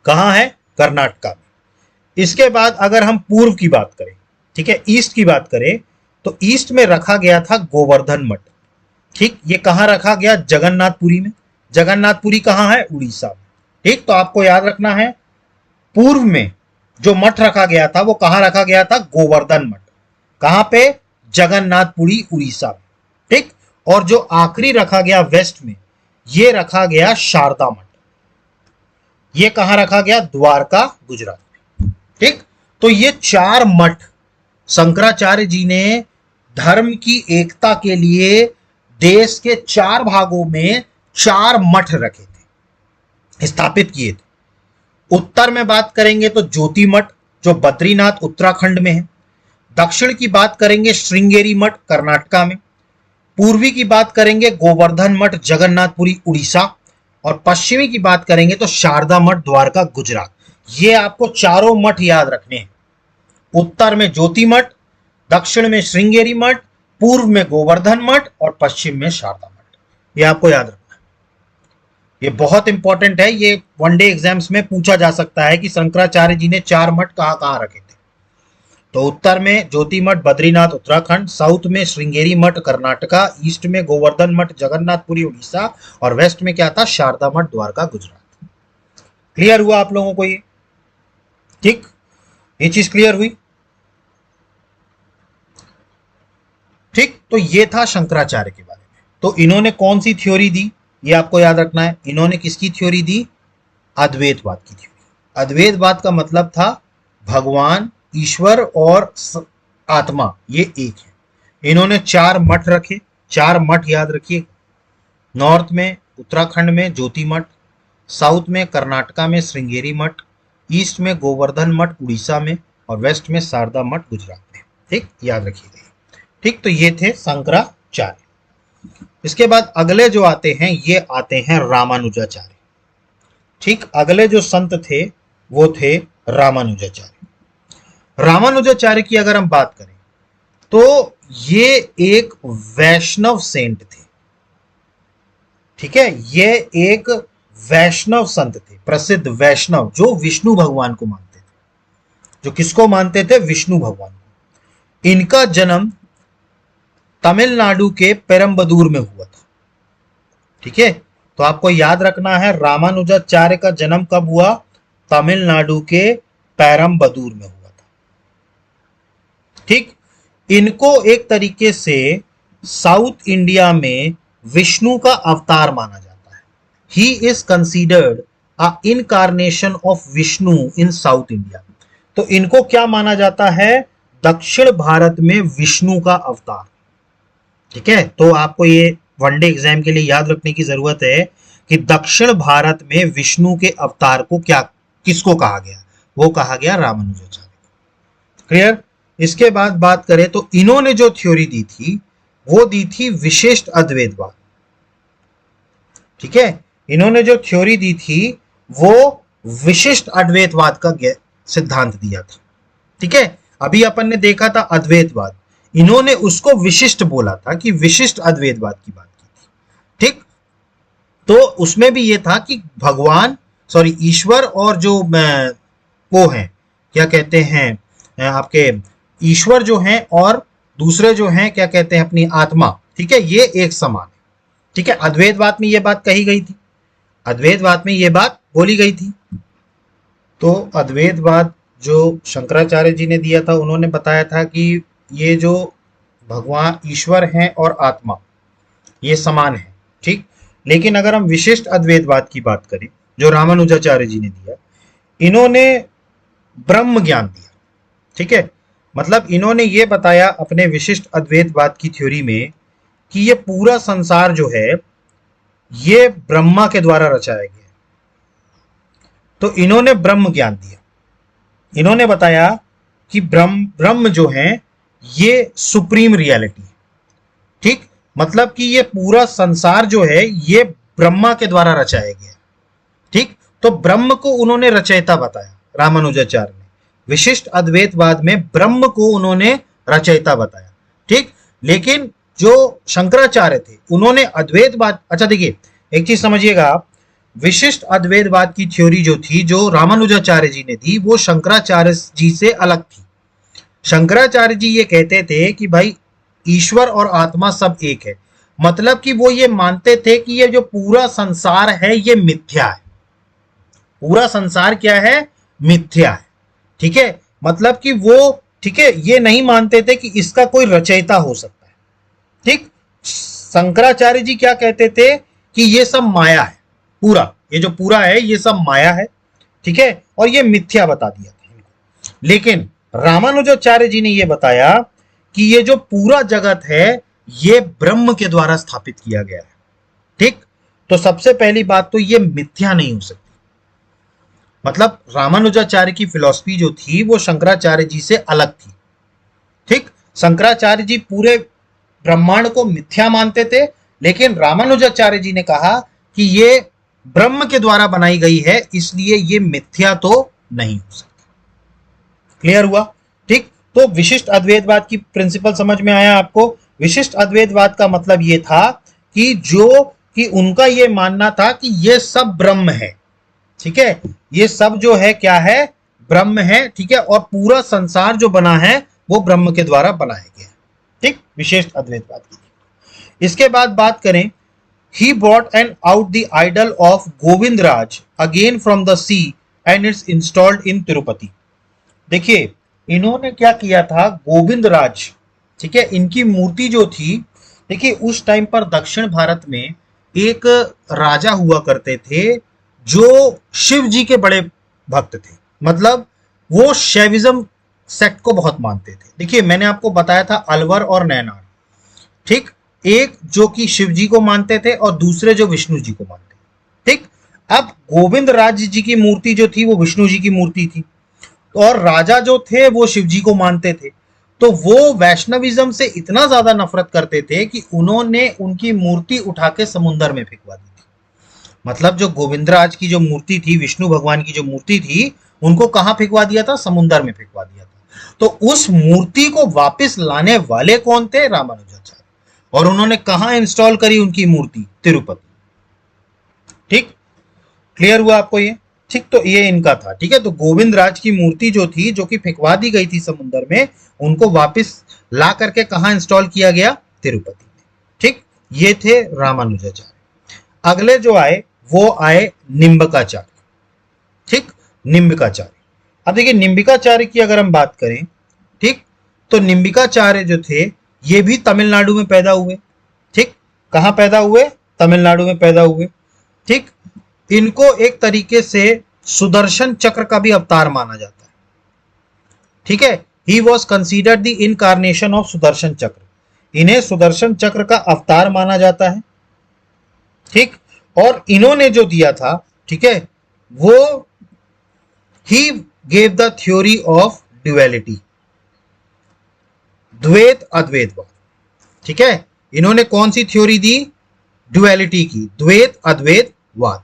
कहां है? कर्नाटका में। इसके बाद अगर हम पूर्व की बात करें, ठीक है, ईस्ट की बात करें, तो ईस्ट में रखा गया था गोवर्धन मठ। ठीक। ये कहां रखा गया? जगन्नाथपुरी में। जगन्नाथपुरी कहां है? उड़ीसा में। ठीक। तो आपको याद रखना है, पूर्व में जो मठ रखा गया था वो कहां रखा गया था? गोवर्धन मठ। कहां पे? जगन्नाथपुरी, उड़ीसा में। ठीक। और जो आखिरी रखा गया वेस्ट में, ये रखा गया शारदा मठ। ये कहां रखा गया? द्वारका, गुजरात में। ठीक। तो ये 4 मठ शंकराचार्य जी ने धर्म की एकता के लिए देश के 4 भागों में 4 मठ रखे थे, स्थापित किए थे। उत्तर में बात करेंगे तो ज्योति मठ, जो बद्रीनाथ उत्तराखंड में है। दक्षिण की बात करेंगे श्रृंगेरी मठ, कर्नाटका में। पूर्वी की बात करेंगे गोवर्धन मठ, जगन्नाथपुरी, उड़ीसा। और पश्चिमी की बात करेंगे तो शारदा मठ, द्वारका, गुजरात। ये आपको चारों मठ याद रखने हैं। उत्तर में ज्योति मठ, दक्षिण में श्रृंगेरी मठ, पूर्व में गोवर्धन मठ और पश्चिम में शारदा मठ। ये आपको याद रखना है। ये बहुत इंपॉर्टेंट है। ये वनडे एग्जाम्स में पूछा जा सकता है कि शंकराचार्य जी ने 4 मठ कहां कहां रखे थे। तो उत्तर में ज्योति मठ, बद्रीनाथ, उत्तराखंड। साउथ में श्रृंगेरी मठ, कर्नाटका। ईस्ट में गोवर्धन मठ, जगन्नाथपुरी, उड़ीसा। और वेस्ट में क्या था? शारदा मठ, द्वारका, गुजरात। क्लियर हुआ आप लोगों को ये? ठीक, ये चीज क्लियर हुई? ठीक। तो ये था शंकराचार्य के बारे में। तो इन्होंने कौन सी थ्योरी दी, ये आपको याद रखना है। इन्होंने किसकी थ्योरी दी? अद्वैतवाद की थ्योरी। अद्वैतवाद का मतलब था भगवान, ईश्वर और आत्मा ये एक है। इन्होंने 4 मठ रखे। 4 मठ याद रखिए। नॉर्थ में उत्तराखंड में ज्योति मठ, साउथ में कर्नाटका में श्रृंगेरी मठ, ईस्ट में गोवर्धन मठ उड़ीसा में, और वेस्ट में शारदा मठ गुजरात में। ठीक, याद रखिएगा। ठीक। तो ये थे शंकराचार्य। इसके बाद अगले जो आते हैं, ये आते हैं रामानुजाचार्य। ठीक। अगले जो संत थे वो थे रामानुजाचार्य। रामानुजाचार्य की अगर हम बात करें तो ये एक वैष्णव सेंट थे। ठीक है, ये एक वैष्णव संत थे, प्रसिद्ध वैष्णव, जो विष्णु भगवान को मानते थे। जो किसको मानते थे? विष्णु भगवान को। इनका जन्म तमिलनाडु के पेरम्बदूर में हुआ था। ठीक है, तो आपको याद रखना है, रामानुजाचार्य का जन्म कब हुआ? तमिलनाडु के पेरम्बदूर में हुआ था। ठीक। इनको एक तरीके से साउथ इंडिया में विष्णु का अवतार माना जाता है। He is considered a incarnation of Vishnu in south India. तो इनको क्या माना जाता है? दक्षिण भारत में विष्णु का अवतार। ठीक है, तो आपको ये वनडे एग्जाम के लिए याद रखने की जरूरत है कि दक्षिण भारत में विष्णु के अवतार को क्या, किसको कहा गया? वो कहा गया रामानुजाचार्य। क्लियर? इसके बाद बात करें तो इन्होंने जो थ्योरी दी थी वो दी थी विशिष्ट अद्वैतवाद। ठीक है, इन्होंने जो थ्योरी दी थी वो विशिष्ट अद्वैतवाद का सिद्धांत दिया था। ठीक है, अभी अपन ने देखा था अद्वैतवाद, इन्होंने उसको विशिष्ट बोला था कि विशिष्ट अद्वैतवाद की बात की थी। ठीक, तो उसमें भी ये था कि भगवान, सॉरी, ईश्वर और जो वो है, क्या कहते हैं, आपके ईश्वर जो हैं और दूसरे जो हैं, क्या कहते हैं, अपनी आत्मा, ठीक है, ये एक समान है। ठीक है, अद्वैतवाद में ये बात कही गई थी, अद्वैतवाद में ये बात बोली गई थी। तो अद्वैतवाद जो शंकराचार्य जी ने दिया था, उन्होंने बताया था कि ये जो भगवान ईश्वर हैं और आत्मा ये समान है। ठीक, लेकिन अगर हम विशिष्ट अद्वैतवाद की बात करें जो रामानुजाचार्य जी ने दिया, इन्होंने ब्रह्म ज्ञान दिया। ठीक है, मतलब इन्होंने ये बताया अपने विशिष्ट अद्वैतवाद की थ्योरी में कि ये पूरा संसार जो है ये ब्रह्मा के द्वारा रचाया गया है। तो इन्होंने ब्रह्म ज्ञान दिया, इन्होंने बताया कि ब्रह्म जो है ये सुप्रीम रियलिटी है। ठीक, मतलब कि ये पूरा संसार जो है ये ब्रह्मा के द्वारा रचाया गया है। ठीक, तो ब्रह्म को उन्होंने रचयिता बताया रामानुजाचार्य ने, विशिष्ट अद्वैतवाद में ब्रह्म को उन्होंने रचयिता बताया। ठीक, लेकिन जो शंकराचार्य थे उन्होंने अद्वैतवाद, अच्छा देखिए एक चीज समझिएगा आप, विशिष्ट अद्वैतवाद की थ्योरी जो थी जो रामानुजाचार्य जी ने दी वो शंकराचार्य जी से अलग थी। शंकराचार्य जी ये कहते थे कि भाई ईश्वर और आत्मा सब एक है, मतलब कि वो ये मानते थे कि ये जो पूरा संसार है ये मिथ्या है, पूरा संसार क्या है, मिथ्या है। ठीक है, मतलब कि वो, ठीक है, ये नहीं मानते थे कि इसका कोई रचयिता हो सकता है। ठीक, शंकराचार्य जी क्या कहते थे कि ये सब माया है, पूरा ये जो पूरा है ये सब माया है। ठीक है, और ये मिथ्या बता दिया था इनको। लेकिन रामानुजाचार्य जी ने ये बताया कि ये जो पूरा जगत है ये ब्रह्म के द्वारा स्थापित किया गया है। ठीक, तो सबसे पहली बात तो ये मिथ्या नहीं हो सकती, मतलब रामानुजाचार्य की फिलॉसफी जो थी वो शंकराचार्य जी से अलग थी। ठीक, शंकराचार्य जी पूरे ब्रह्मांड को मिथ्या मानते थे, लेकिन रामानुजाचार्य जी ने कहा कि ये ब्रह्म के द्वारा बनाई गई है इसलिए ये मिथ्या तो नहीं हो सकती। क्लियर हुआ? ठीक, तो विशिष्ट अद्वैतवाद की प्रिंसिपल समझ में आया आपको? विशिष्ट अद्वैतवाद का मतलब ये था कि जो कि उनका ये मानना था कि ये सब ब्रह्म है। ठीक है, ये सब जो है क्या है, ब्रह्म है। ठीक है, और पूरा संसार जो बना है वो ब्रह्म के द्वारा बनाया गया। ठीक, विशिष्ट अद्वैतवाद की। इसके बाद बात करें, he brought and out the idol of Govindraj again from the sea and it's installed in Tirupati। देखिए इन्होंने क्या किया था, गोविंदराज, ठीक है, इनकी मूर्ति जो थी, देखिए उस टाइम पर दक्षिण भारत में एक राजा हुआ करते थे जो शिव जी के बड़े भक्त थे, मतलब वो शैविज्म सेक्ट को बहुत मानते थे। देखिए मैंने आपको बताया था अलवर और नैनार, ठीक, एक जो कि शिव जी को मानते थे और दूसरे जो विष्णु जी को मानते थे। ठीक, अब गोविंद राज जी की मूर्ति जो थी वो विष्णु जी की मूर्ति थी और राजा जो थे वो शिव जी को मानते थे। तो वो वैष्णविज्म से इतना ज्यादा नफरत करते थे कि उन्होंने उनकी मूर्ति उठा के समुद्र में फेंकवा दी थी। मतलब जो गोविंदराज की जो मूर्ति थी, विष्णु भगवान की जो मूर्ति थी, उनको कहां फेंकवा दिया था, समुद्र में फेंकवा दिया था। तो उस मूर्ति को वापस लाने वाले कौन थे, रामानुजाचार्य, और उन्होंने कहां इंस्टॉल करी उनकी मूर्ति, तिरुपति। ठीक, क्लियर हुआ आपको ये? ठीक, तो ये इनका था। ठीक है, तो गोविंद राज की मूर्ति जो थी, जो कि फेंकवा दी गई थी समुद्र में, उनको वापस ला करके कहां इंस्टॉल किया गया, तिरुपति में। ठीक, ये थे रामानुजाचार्य। अगले जो आए वो आए निम्बकाचार्य। ठीक, निम्बिकाचार्य। अब देखिए निम्बिकाचार्य की अगर हम बात करें, ठीक, तो निम्बिकाचार्य जो थे ये भी तमिलनाडु में पैदा हुए। ठीक, कहां पैदा हुए, तमिलनाडु में पैदा हुए। ठीक, इनको एक तरीके से सुदर्शन चक्र का भी अवतार माना जाता है। ठीक है। He was considered the incarnation of Sudarshan चक्र, इन्हें सुदर्शन चक्र का अवतार माना जाता है। ठीक, और इन्होंने जो दिया था, ठीक है, वो ही gave the theory of duality, द्वैत अद्वैतवाद। ठीक है, इन्होंने कौन सी थ्योरी दी? ड्युअलिटी की, द्वैत अद्वैतवाद।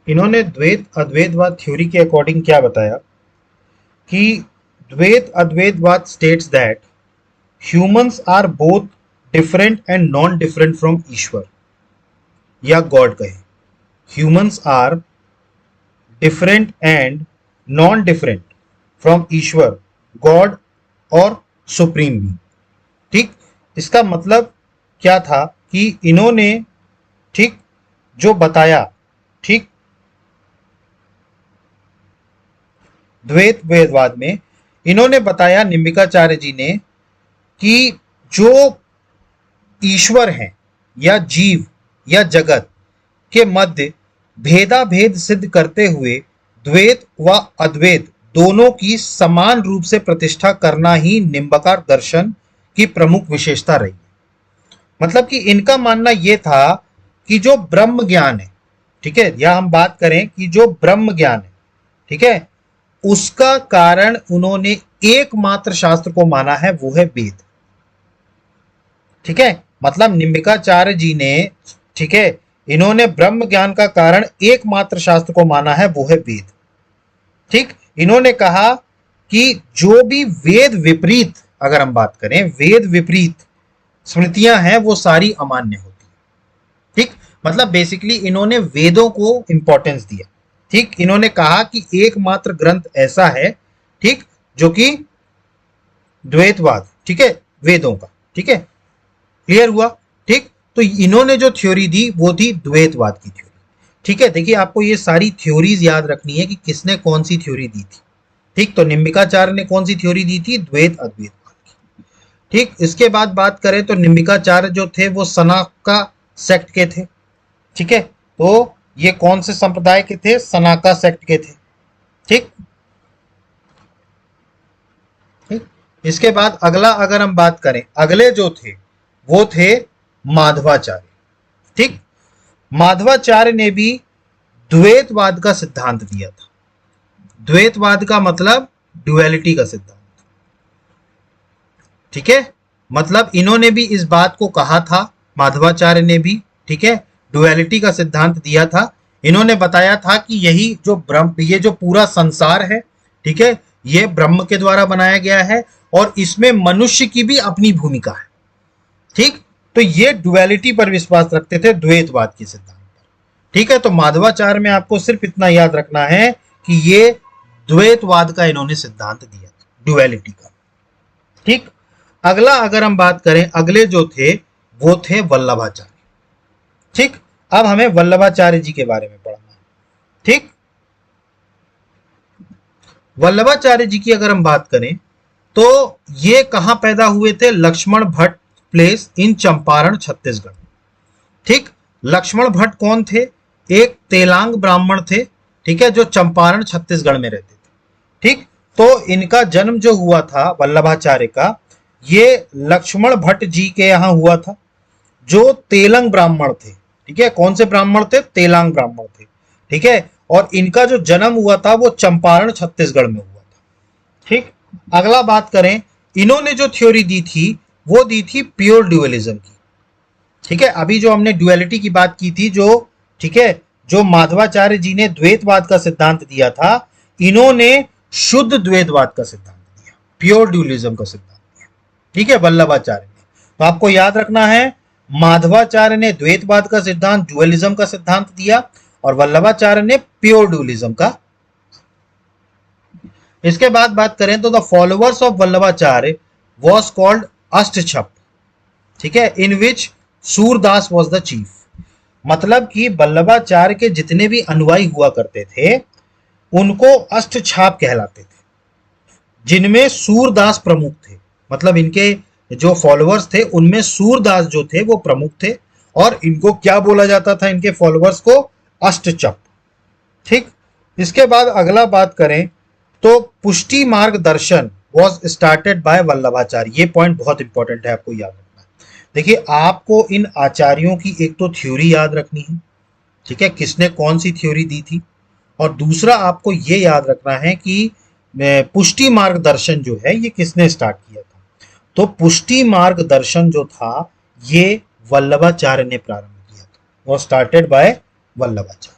इन्होंने द्वैत अद्वैतवाद थ्योरी के अकॉर्डिंग क्या बताया कि द्वैत अद्वैतवाद states that humans are both different and non different from Ishwar, या गॉड कहे, humans are different and non different from Ishwar, God और सुप्रीम बीइंग। ठीक, इसका मतलब क्या था कि इन्होंने, ठीक, जो बताया, ठीक, द्वैत वेदवाद में इन्होंने बताया, निम्बिकाचार्य जी ने, कि जो ईश्वर हैं या जीव या जगत के मध्य भेदा भेद सिद्ध करते हुए द्वैत व अद्वैत दोनों की समान रूप से प्रतिष्ठा करना ही निम्बकार दर्शन की प्रमुख विशेषता रही। मतलब कि इनका मानना यह था कि जो ब्रह्म ज्ञान है, ठीक है, या हम बात करें कि जो ब्रह्म ज्ञान है, ठीक है, उसका कारण उन्होंने एकमात्र शास्त्र को माना है, वो है वेद। ठीक है, मतलब निम्बिकाचार्य जी ने, ठीक है, इन्होंने ब्रह्म ज्ञान का कारण एकमात्र शास्त्र को माना है, वो है वेद। ठीक, इन्होंने कहा कि जो भी वेद विपरीत, अगर हम बात करें वेद विपरीत स्मृतियां हैं, वो सारी अमान्य होती है। ठीक, मतलब बेसिकली इन्होंने वेदों को इंपॉर्टेंस दिया। ठीक, इन्होंने कहा कि एकमात्र ग्रंथ ऐसा है, ठीक, जो कि द्वैतवाद, ठीक है, वेदों का। ठीक है, क्लियर हुआ? ठीक, तो इन्होंने जो थ्योरी दी वो थी द्वैतवाद की थ्योरी। ठीक है, देखिए आपको ये सारी थ्योरीज याद रखनी है कि किसने कौन सी थ्योरी दी थी। ठीक, तो निम्बिकाचार्य ने कौन सी थ्योरी दी थी? द्वैत अद्वैतवाद की। ठीक, इसके बाद बात करें तो निम्बिकाचार्य जो थे वो सनाका सेक्ट के थे। ठीक है, तो ये कौन से संप्रदाय के थे? सनाका सेक्ट के थे। ठीक, ठीक, इसके बाद अगला अगर हम बात करें, अगले जो थे वो थे माधवाचार्य। ठीक, माधवाचार्य ने भी द्वैतवाद का सिद्धांत दिया था। द्वैतवाद का मतलब ड्युअलिटी का सिद्धांत। ठीक है, मतलब इन्होंने भी इस बात को कहा था, माधवाचार्य ने भी, ठीक है, ड्युअलिटी का सिद्धांत दिया था। इन्होंने बताया था कि यही जो ब्रह्म, ये जो पूरा संसार है, ठीक है, ये ब्रह्म के द्वारा बनाया गया है और इसमें मनुष्य की भी अपनी भूमिका है। ठीक, तो ये ड्युअलिटी पर विश्वास रखते थे, द्वैतवाद के सिद्धांत पर। ठीक है, तो माधवाचार्य में आपको सिर्फ इतना याद रखना है कि ये द्वैतवाद का इन्होंने सिद्धांत दिया, ड्युअलिटी का। ठीक, अगला अगर हम बात करें, अगले जो थे वो थे वल्लभाचार्य। ठीक, अब हमें वल्लभाचार्य जी के बारे में पढ़ना है। ठीक, वल्लभाचार्य जी की अगर हम बात करें तो ये कहां पैदा हुए थे? Lakshman Bhatt place in Champaran, Chhattisgarh. ठीक, लक्ष्मण भट्ट कौन थे? एक तेलांग ब्राह्मण थे, ठीक है, जो चंपारण छत्तीसगढ़ में रहते थे। ठीक, तो इनका जन्म जो हुआ था वल्लभाचार्य का, ये लक्ष्मण भट्ट जी के यहां हुआ था, जो तेलंग ब्राह्मण थे। ठीक है, कौन से ब्राह्मण थे? तेलांग ब्राह्मण थे। ठीक है, और इनका जो जन्म हुआ था वो चंपारण छत्तीसगढ़ में हुआ था। ठीक, अगला बात करें, इन्होंने जो थ्योरी दी थी वो दी थी प्योर ड्युअलिज्म की। ठीक है, अभी जो हमने ड्युअलिटी की बात की थी, जो, ठीक है, जो माधवाचार्य जी ने द्वैतवाद का सिद्धांत दिया था, इन्होंने शुद्ध द्वैतवाद का सिद्धांत दिया, प्योर ड्युअलिज्म का सिद्धांत दिया। ठीक है, वल्लभाचार्य ने। तो आपको याद रखना है, माधवाचार्य ने द्वैतवाद का सिद्धांत, ड्युअलिज्म का सिद्धांत दिया, और वल्लभाचार्य ने प्योर ड्युअलिज्म का। इसके बाद बात करें तो the followers of Vallabhacharya was called Ashtachhap. ठीक है, in which Surdas was the chief. मतलब कि वल्लभाचार्य के जितने भी अनुयायी हुआ करते थे उनको अष्टछाप कहलाते थे, जिनमें सूरदास प्रमुख थे। मतलब इनके जो फॉलोअर्स थे उनमें सूरदास जो थे वो प्रमुख थे, और इनको क्या बोला जाता था? इनके फॉलोअर्स को अष्टचप। ठीक, इसके बाद अगला बात करें तो पुष्टि मार्ग दर्शन वॉज स्टार्टेड बाय वल्लभाचार्य। ये पॉइंट बहुत इंपॉर्टेंट है, आपको याद रखना है। देखिए, आपको इन आचार्यों की एक तो थ्योरी याद रखनी है, ठीक है, किसने कौन सी थ्योरी दी थी, और दूसरा आपको ये याद रखना है कि पुष्टि मार्गदर्शन जो है ये किसने स्टार्ट किया था। तो पुष्टि मार्गदर्शन जो था ये वल्लभाचार्य ने प्रारंभ किया था, वो स्टार्टेड बाय वल्लभाचार्य।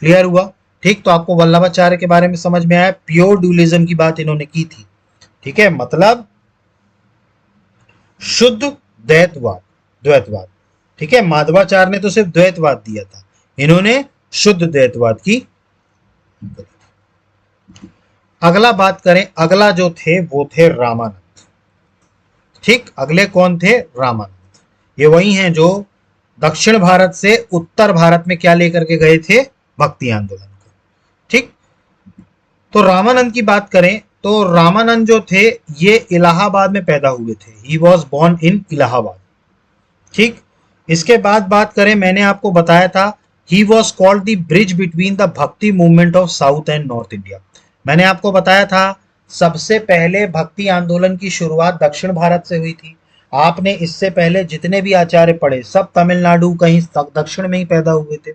क्लियर हुआ? ठीक, तो आपको वल्लभाचार्य के बारे में समझ में आया। प्योर ड्यूलिज्म की बात इन्होंने की थी, ठीक है, मतलब शुद्ध द्वैतवाद, द्वैतवाद, ठीक है। माधवाचार्य ने तो सिर्फ द्वैतवाद दिया था, इन्होंने शुद्ध द्वैतवाद की। अगला बात करें, अगला जो थे वो थे रामानंद। ठीक, अगले कौन थे? रामानंद। ये वही हैं जो दक्षिण भारत से उत्तर भारत में क्या लेकर के गए थे? भक्ति आंदोलन को। ठीक, तो रामानंद की बात करें तो रामानंद जो थे ये इलाहाबाद में पैदा हुए थे। He was born in Allahabad. ठीक, इसके बाद बात करें, मैंने आपको बताया था he was called the bridge between the भक्ति movement of south and north India. मैंने आपको बताया था सबसे पहले भक्ति आंदोलन की शुरुआत दक्षिण भारत से हुई थी। आपने इससे पहले जितने भी आचार्य पढ़े सब तमिलनाडु कहीं दक्षिण में ही पैदा हुए थे।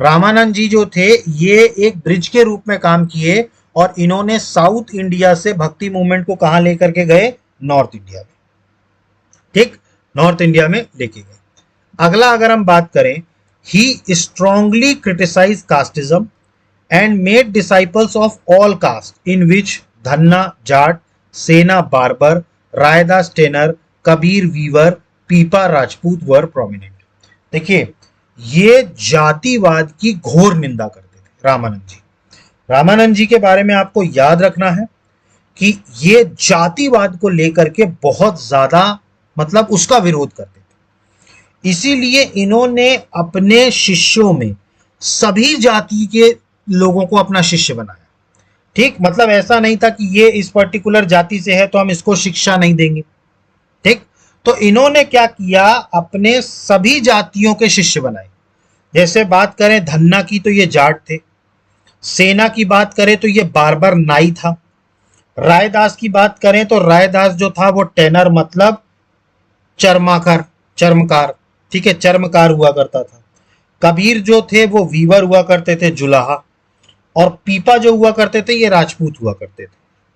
रामानंद जी जो थे ये एक ब्रिज के रूप में काम किए और इन्होंने साउथ इंडिया से भक्ति मूवमेंट को कहां लेकर के गए? नॉर्थ इंडिया में। ठीक, नॉर्थ इंडिया में लेके गए। अगला अगर हम बात करें, he strongly criticise casteism and made disciples of all caste in which Dhanna Jat, Sena barber, Raidas tanner, Kabir weaver, Pipa Rajput were prominent. देखिए, ये जातिवाद की घोर निंदा करते थे रामानंद जी। रामानंद जी के बारे में आपको याद रखना है कि ये जातिवाद को लेकर के बहुत ज्यादा मतलब उसका विरोध करते थे। इसीलिए इन्होंने अपने शिष्यों में सभी जाति के लोगों को अपना शिष्य बनाया। ठीक, मतलब ऐसा नहीं था कि ये इस पर्टिकुलर जाति से है तो हम इसको शिक्षा नहीं देंगे। ठीक, तो इन्होंने क्या किया, अपने सभी जातियों के शिष्य बनाए। जैसे बात करें धन्ना की तो ये जाट थे, सेना की बात करें तो ये बार्बर नाई था, रायदास की बात करें तो रायदास जो था वो टेनर मतलब चर्माकार, चर्मकार, ठीक है, चर्मकार हुआ करता था। कबीर जो थे वो वीवर हुआ करते थे, जुलाहा, और पीपा जो हुआ करते थे ये राजपूत हुआ करते थे।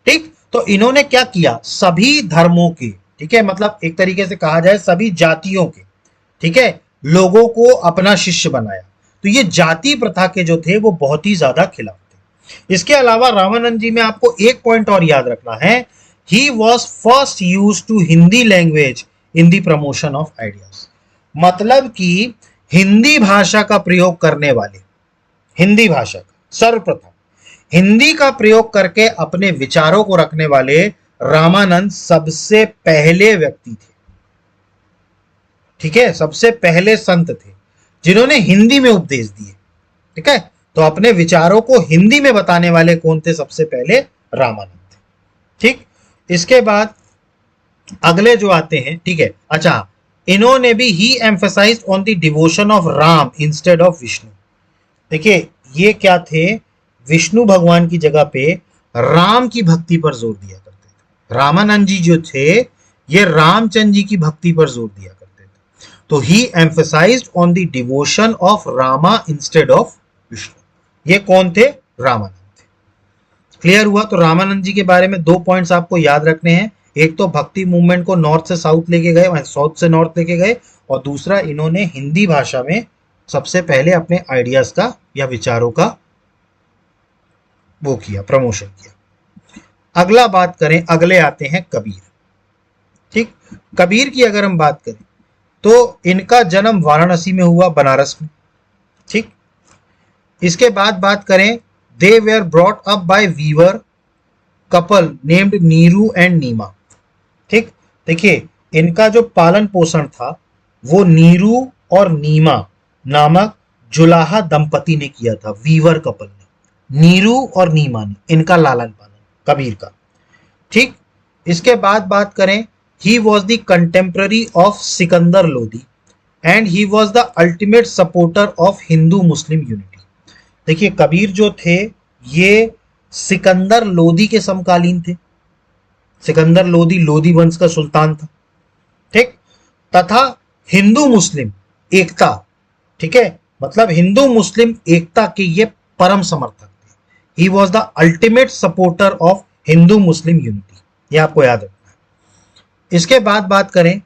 ठीक, तो इन्होंने क्या किया, सभी धर्मों के, ठीक है, मतलब एक तरीके से कहा जाए सभी जातियों के, ठीक है, लोगों को अपना शिष्य बनाया। तो ये जाति प्रथा के जो थे वो बहुत ही ज्यादा खिलाफ थे। इसके अलावा रामानंद जी में आपको एक पॉइंट और याद रखना है, he was first use to Hindi language in the promotion of ideas. मतलब कि हिंदी भाषा का प्रयोग करने वाले, हिंदी भाषा का सर्वप्रथम हिंदी का प्रयोग करके अपने विचारों को रखने वाले रामानंद सबसे पहले व्यक्ति थे। ठीक है, सबसे पहले संत थे जिन्होंने हिंदी में उपदेश दिए। ठीक है, तो अपने विचारों को हिंदी में बताने वाले कौन थे? सबसे पहले रामानंद थे। ठीक, इसके बाद अगले जो आते हैं, ठीक है, अच्छा, इन्होंने भी he emphasised on the devotion of Ram instead of Vishnu. देखिए, ये क्या थे, विष्णु भगवान की जगह पे राम की भक्ति पर जोर दिया करते थे। रामानंद जी जो थे ये रामचंद्र जी की भक्ति पर जोर दिया करते थे। तो he emphasised on the devotion of Rama instead of Vishnu. ये कौन थे? रामानंद थे। क्लियर हुआ? तो रामानंद जी के बारे में दो पॉइंट्स आपको याद रखने हैं। एक तो भक्ति मूवमेंट को नॉर्थ से साउथ लेके गए, साउथ से नॉर्थ लेके गए, और दूसरा इन्होंने हिंदी भाषा में सबसे पहले अपने आइडियाज का या विचारों का वो किया, प्रमोशन किया। अगला बात करें, अगले आते हैं कबीर। ठीक, कबीर की अगर हम बात करें तो इनका जन्म वाराणसी में हुआ, बनारस में। ठीक, इसके बाद बात करें, they were brought up by weaver couple named Niru and Nima. ठीक, देखिए, इनका जो पालन पोषण था वो नीरू और नीमा नामक जुलाहा दंपति ने किया था। वीवर कपल ने, नीरू और नीमा ने इनका लालन पालन कबीर का। ठीक, इसके बाद बात करें, he was the contemporary of Sikandar Lodhi and he was the ultimate supporter of Hindu Muslim unity. देखिए, कबीर जो थे ये सिकंदर लोधी के समकालीन थे। सिकंदर लोदी लोदी वंश का सुल्तान था, ठीक। तथा हिंदू मुस्लिम एकता, ठीक है, मतलब हिंदू मुस्लिम एकता के ये परम समर्थक थे। He was the ultimate supporter of Hindu Muslim unity, ये आपको याद रखना है। इसके बाद बात करें,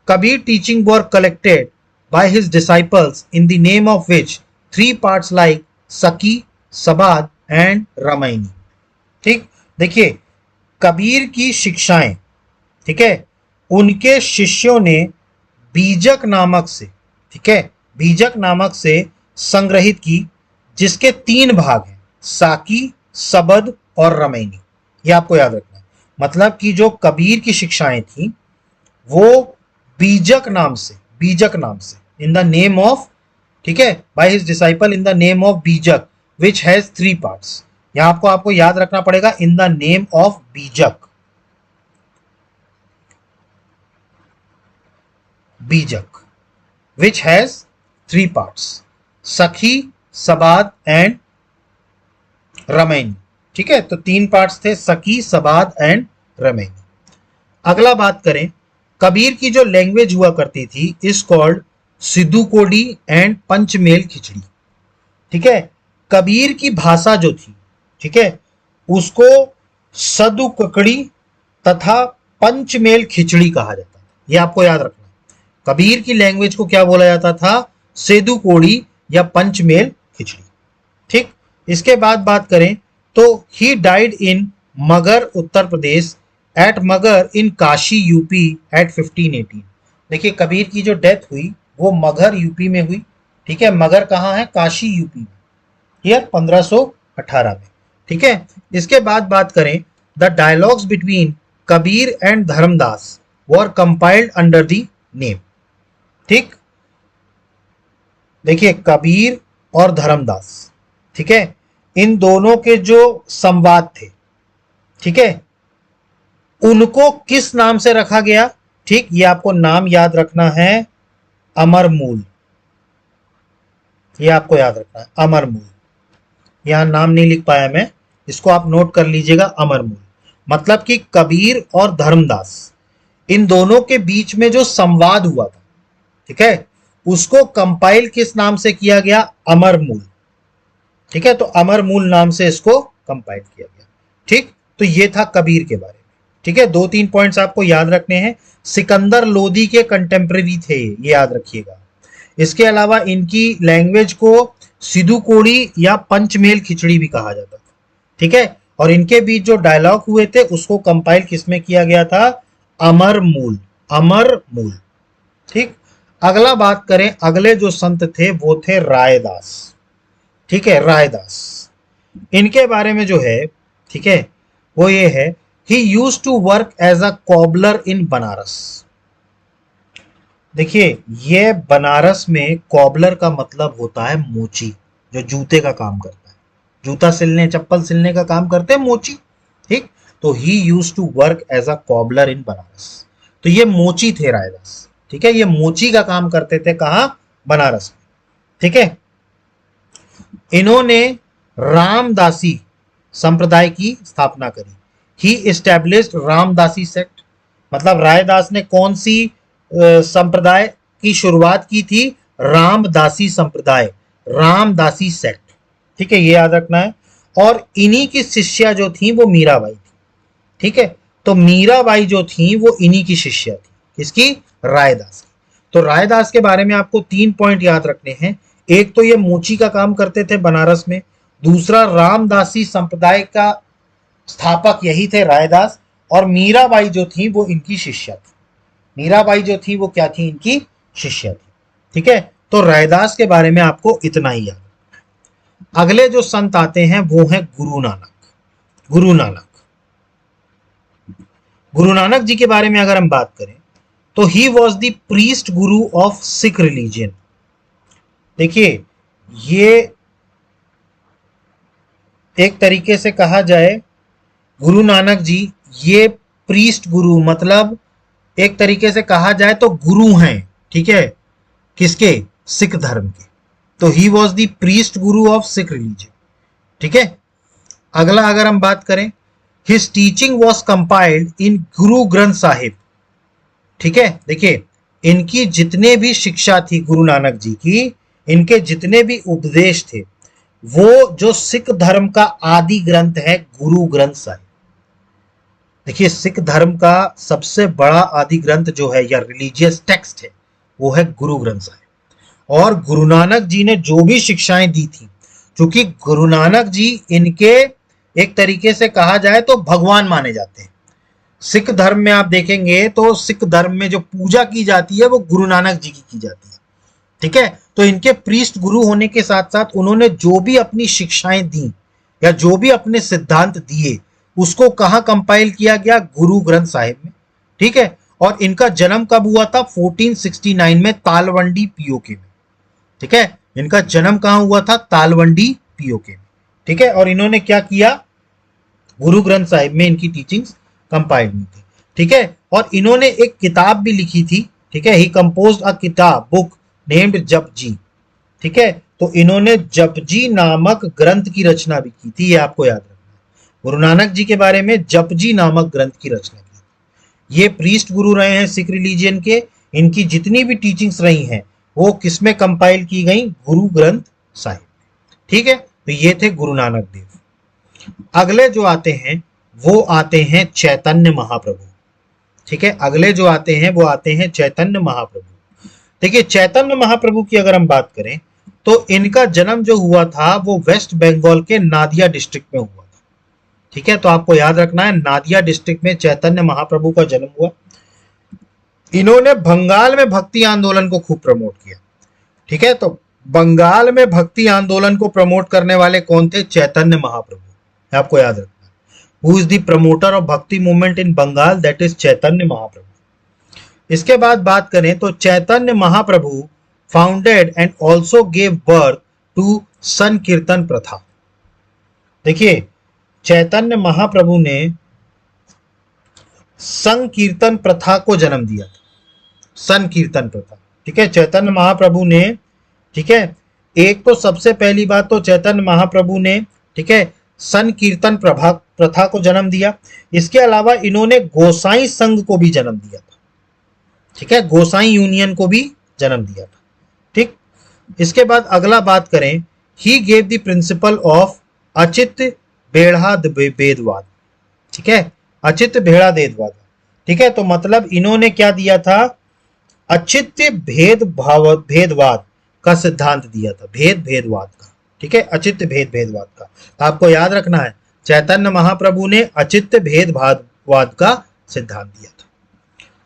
Kabir teaching were collected by his disciples in the name of which 3 parts like सकी, सबाद एंड रामायणी, ठीक। देखिए, कबीर की शिक्षाएं, ठीक है, उनके शिष्यों ने बीजक नामक से, ठीक है, बीजक नामक से संग्रहित की, जिसके 3 भाग हैं, साकी, सबद और रामायणी। ये आपको याद रखना है। मतलब कि जो कबीर की शिक्षाएं थी वो बीजक नाम से, बीजक नाम से, इन द नेम ऑफ, ठीक है, by his disciple in the name of बीजक विच हैज 3 पार्ट्स। यहां आपको याद रखना पड़ेगा, इन द नेम ऑफ बीजक, बीजक विच हैज 3 पार्ट्स, सखी, सबाद एंड रामायणी, ठीक है। तो 3 पार्ट्स थे, सखी, सबाद एंड रामायणी। अगला बात करें, कबीर की जो लैंग्वेज हुआ करती थी इज कॉल्ड सिद्धू कोडी एंड पंचमेल खिचड़ी, ठीक है। कबीर की भाषा जो थी, ठीक है, उसको सदु ककड़ी तथा पंचमेल खिचड़ी कहा जाता है। ये आपको याद रखना है। कबीर की लैंग्वेज को क्या बोला जाता था? सेदु कोड़ी या पंचमेल खिचड़ी, ठीक। इसके बाद बात करें तो ही डाइड इन मगर उत्तर प्रदेश, एट मगर इन काशी यूपी एट 1518। देखिए, कबीर की जो डेथ हुई वो मगर यूपी में हुई, ठीक है। मगर कहाँ है? काशी यूपी में, ईयर 1518 में, ठीक है। इसके बाद बात करें, the dialogues between Kabir and Dharmdas were compiled under the name, ठीक। देखिए, कबीर और धर्मदास, ठीक है, इन दोनों के जो संवाद थे, ठीक है, उनको किस नाम से रखा गया? ठीक, ये आपको नाम याद रखना है, अमर मूल। ये आपको याद रखना है, अमर मूल। यहां नाम नहीं लिख पाया मैं, इसको आप नोट कर लीजिएगा, अमर मूल। मतलब कि कबीर और धर्मदास, इन दोनों के बीच में जो संवाद हुआ था, ठीक है, उसको कंपाइल किस नाम से किया गया? अमर मूल, ठीक है। तो अमर मूल नाम से इसको कंपाइल किया गया, ठीक। तो ये था कबीर के बारे में, ठीक है। 2-3 पॉइंट्स आपको याद रखने हैं। सिकंदर लोदी के कंटेम्प्रेरी थे, ये याद रखिएगा। इसके अलावा इनकी लैंग्वेज को सिद्धू कोड़ी या पंचमेल खिचड़ी भी कहा जाता था, ठीक है। और इनके बीच जो डायलॉग हुए थे उसको कंपाइल किसमें किया गया था? अमर मूल, अमर मूल, ठीक। अगला बात करें, अगले जो संत थे वो थे रायदास, ठीक है, रायदास। इनके बारे में जो है, ठीक है, वो ये है, he used to work as a cobbler in Banaras. देखिए, ये बनारस में कॉबलर का मतलब होता है मोची, जो जूते का काम करता है, जूता सिलने, चप्पल सिलने का काम करते हैं मोची, ठीक। तो he used to work as a cobbler in Banaras. तो ये मोची थे रायदास, ठीक है, ये मोची का काम करते थे, कहां? बनारस में, ठीक है। इन्होंने रामदासी संप्रदाय की स्थापना करी। ही एस्टैब्लिश्ड रामदासी सेक्ट। मतलब रायदास ने कौन सी संप्रदाय की शुरुआत की थी? रामदासी संप्रदाय, रामदासी सेक्ट, ठीक है, ये याद रखना है। और इन्हीं की शिष्या जो थी वो मीराबाई थी, ठीक है। तो मीराबाई जो थी वो इन्हीं की शिष्या थी, किसकी? रायदास की। तो रायदास के बारे में आपको 3 पॉइंट याद रखने हैं। एक तो ये मोची का काम करते थे बनारस में, दूसरा रामदासी संप्रदाय का स्थापक यही थे रायदास, और मीराबाई जो थी वो इनकी शिष्या थी। मीराबाई जो थी वो क्या थी? इनकी शिष्या थी, ठीक है। तो रायदास के बारे में आपको इतना ही याद। अगले जो संत आते हैं वो हैं गुरु नानक। गुरु नानक, गुरु नानक जी के बारे में अगर हम बात करें तो he was the priest Guru of Sikh religion. देखिए, ये एक तरीके से कहा जाए, गुरु नानक जी ये प्रीस्ट गुरु, मतलब एक तरीके से कहा जाए तो गुरु हैं, ठीक है, किसके? सिख धर्म के। तो he was the priest Guru of Sikh religion, ठीक है। अगला अगर हम बात करें his teaching was compiled in Guru Granth Sahib. ठीक है, देखिए इनकी जितने भी शिक्षा थी गुरु नानक जी की, इनके जितने भी उपदेश थे, वो जो सिख धर्म का आदि ग्रंथ है गुरु ग्रंथ साहिब। देखिए सिख धर्म का सबसे बड़ा आदि ग्रंथ जो है या रिलीजियस टेक्स्ट है वो है गुरु ग्रंथ साहिब। और गुरु नानक जी ने जो भी शिक्षाएं दी थी, क्योंकि गुरु नानक जी इनके एक तरीके से कहा जाए तो भगवान माने जाते हैं। सिख धर्म में आप देखेंगे तो सिख धर्म में जो पूजा की जाती है वो गुरु नानक जी की जाती है। ठीक है, तो इनके प्रीस्ट गुरु होने के साथ साथ उन्होंने जो भी अपनी शिक्षाएं दी या जो भी अपने सिद्धांत दिए उसको कहां कंपाइल किया गया? गुरु ग्रंथ साहिब में। ठीक है, और इनका जन्म कब हुआ था? 1469 में तालवंडी पीओके में। ठीक है, इनका जन्म कहां हुआ था? तालवंडी पीओके में। ठीक है, और इन्होंने क्या किया? गुरु ग्रंथ साहिब में इनकी टीचिंग्स कंपाइल्ड हुई थी। ठीक है, और इन्होंने एक किताब भी लिखी थी। ठीक है, ही कंपोज्ड अ किताब बुक नेम्ड जपजी। ठीक है, तो इन्होंने जपजी नामक ग्रंथ की रचना भी की थी, ये आपको याद रखना है। गुरु नानक जी के बारे में जपजी नामक ग्रंथ की रचना की। ये प्रीस्ट गुरु रहे हैं सिख रिलीजियन के। इनकी जितनी भी टीचिंग्स रही हैं वो किसमें कंपाइल की गई? गुरु ग्रंथ साहिब। ठीक है, तो ये थे गुरु नानक देव। अगले जो आते हैं वो आते हैं चैतन्य महाप्रभु। ठीक है, अगले जो आते हैं वो आते हैं चैतन्य महाप्रभु। देखिए चैतन्य महाप्रभु की अगर हम बात करें तो इनका जन्म जो हुआ था वो वेस्ट बंगाल के नादिया डिस्ट्रिक्ट में हुआ था। ठीक है, तो आपको याद रखना है नादिया डिस्ट्रिक्ट में चैतन्य महाप्रभु का जन्म हुआ। इन्होंने बंगाल में भक्ति आंदोलन को खूब प्रमोट किया। ठीक है, तो बंगाल में भक्ति आंदोलन को प्रमोट करने वाले कौन थे? चैतन्य महाप्रभु। आपको याद रखना है, who is the promoter of भक्ति movement in Bengal? That is Chaitanya Mahaprabhu. इसके बाद बात करें तो Chaitanya Mahaprabhu founded and also gave birth to sankirtan pratha. देखिए चैतन्य महाप्रभु ने संकीर्तन प्रथा को जन्म दिया था। संकीर्तन प्रथा। ठीक है, चैतन्य महाप्रभु ने, ठीक है, एक तो सबसे पहली बात तो चैतन्य महाप्रभु ने, ठीक है, संकीर्तन प्रथा को जन्म दिया। इसके अलावा इन्होंने गोसाई संघ को भी जन्म दिया था। ठीक है, गोसाई यूनियन को भी जन्म दिया था। ठीक, इसके बाद अगला बात करें, he gave the principle of अचित बेढ़ा भेदवाद। ठीक है, अचित भेड़ा भेदवाद। ठीक है, तो मतलब इन्होंने क्या दिया था? अचित भेदवाद का सिद्धांत दिया था, भेदवाद का। ठीक है, अचित भेदवाद का। तो आपको याद रखना है चैतन्य महाप्रभु ने अचित भेदवाद का सिद्धांत दिया था।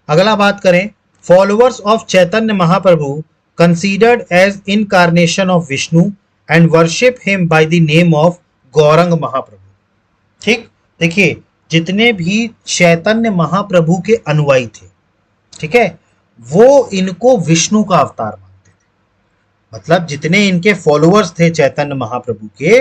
अगला बात करें, followers of Chaitanya Mahaprabhu considered as incarnation of Vishnu and worship him by the name of Gaurang Mahaprabhu. ठीक, देखिए जितने भी चैतन्य महाप्रभु के अनुयायी थे, ठीक है, वो इनको विष्णु का अवतार मानते थे। मतलब जितने इनके फॉलोअर्स थे चैतन्य महाप्रभु के,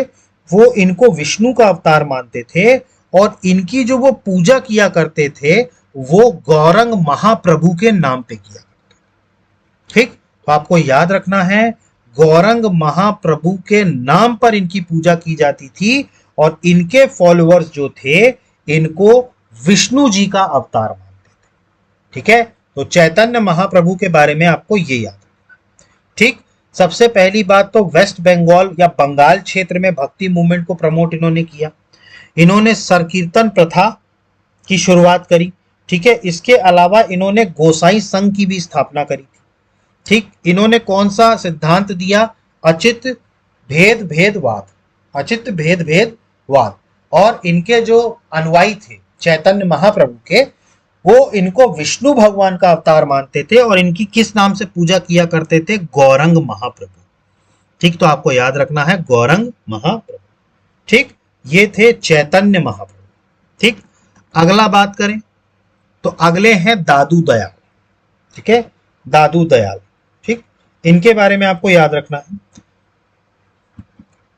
वो इनको विष्णु का अवतार मानते थे और इनकी जो वो पूजा किया करते थे वो गौरंग महाप्रभु के नाम पे किया करते थे। ठीक, तो आपको याद रखना है गौरंग महाप्रभु के नाम पर इनकी पूजा की जाती थी और इनके फॉलोअर्स जो थे इनको विष्णु जी का अवतार मानते थे। ठीक है, तो चैतन्य महाप्रभु के बारे में आपको ये याद रखना है। ठीक, सबसे पहली बात तो वेस्ट बंगाल या बंगाल क्षेत्र में भक्ति मूवमेंट को प्रमोट इन्होंने किया। इन्होंने संकीर्तन प्रथा की शुरुआत करी। ठीक है, इसके अलावा इन्होंने गोसाई संघ की भी स्थापना करी थी। ठीक, इन्होंने कौन सा सिद्धांत दिया? अचित भेदवाद। अचित भेदवाद। और इनके जो अनुयायी थे चैतन्य महाप्रभु के, वो इनको विष्णु भगवान का अवतार मानते थे और इनकी किस नाम से पूजा किया करते थे? गौरंग महाप्रभु। ठीक, तो आपको याद रखना है गौरंग महाप्रभु। ठीक, ये थे चैतन्य महाप्रभु। ठीक, अगला बात करें तो अगले हैं दादू दयाल। ठीक है, दादू दयाल। ठीक, इनके बारे में आपको याद रखना है,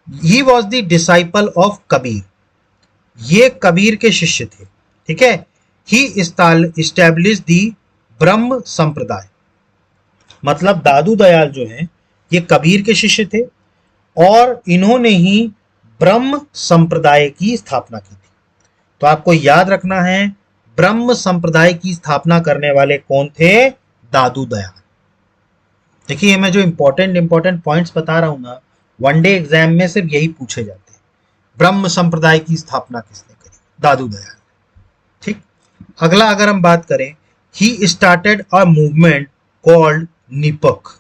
he was the disciple of Kabir. ये कबीर के शिष्य थे। ठीक है, ही इस्टेब्लिश दी ब्रह्म संप्रदाय। मतलब दादू दयाल जो हैं ये कबीर के शिष्य थे और इन्होंने ही ब्रह्म संप्रदाय की स्थापना की थी। तो आपको याद रखना है ब्रह्म संप्रदाय की स्थापना करने वाले कौन थे? दादू दयाल। देखिए मैं जो इंपॉर्टेंट पॉइंट्स बता रहा हूं ना, वनडे एग्जाम में सिर्फ यही पूछे जाते हैं। ब्रह्म संप्रदाय की स्थापना किसने करी? दादू दयाल। ठीक। अगला अगर हम बात करें, he started a movement called Nipak.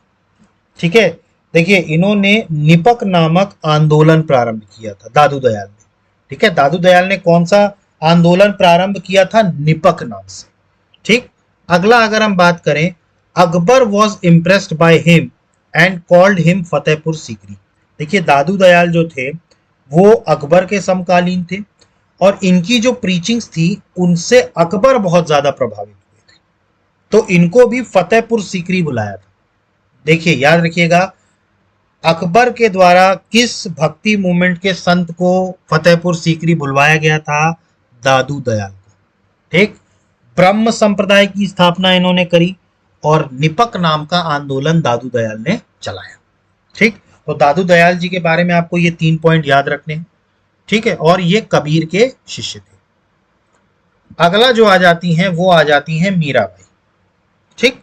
ठीक है, देखिए इन्होंने निपक नामक आंदोलन प्रारंभ किया था, दादू दयाल ने। ठीक है, दादू दयाल ने कौन सा आंदोलन प्रारंभ किया था? निपक नाम से। ठीक। अगला अगर हम बात करें, Akbar was impressed by him and called him Fatehpur Sikri. देखिए दादू दयाल जो थे वो अकबर के समकालीन थे और इनकी जो प्रीचिंग्स थी उनसे अकबर बहुत ज्यादा प्रभावित हुए थे, तो इनको भी फतेहपुर सीकरी बुलाया था। देखिए याद रखिएगा, अकबर के द्वारा किस भक्ति मूवमेंट के संत को फतेहपुर सीकरी बुलवाया गया था? दादू दयाल को। ठीक। ब्रह्म संप्रदाय की स्थापना इन्होंने करी और निपक नाम का आंदोलन दादू दयाल ने चलाया। ठीक। तो दादू दयाल जी के बारे में आपको ये 3 पॉइंट याद रखने हैं। ठीक है, और ये कबीर के शिष्य थे। अगला जो आ जाती हैं वो आ जाती हैं मीराबाई। ठीक।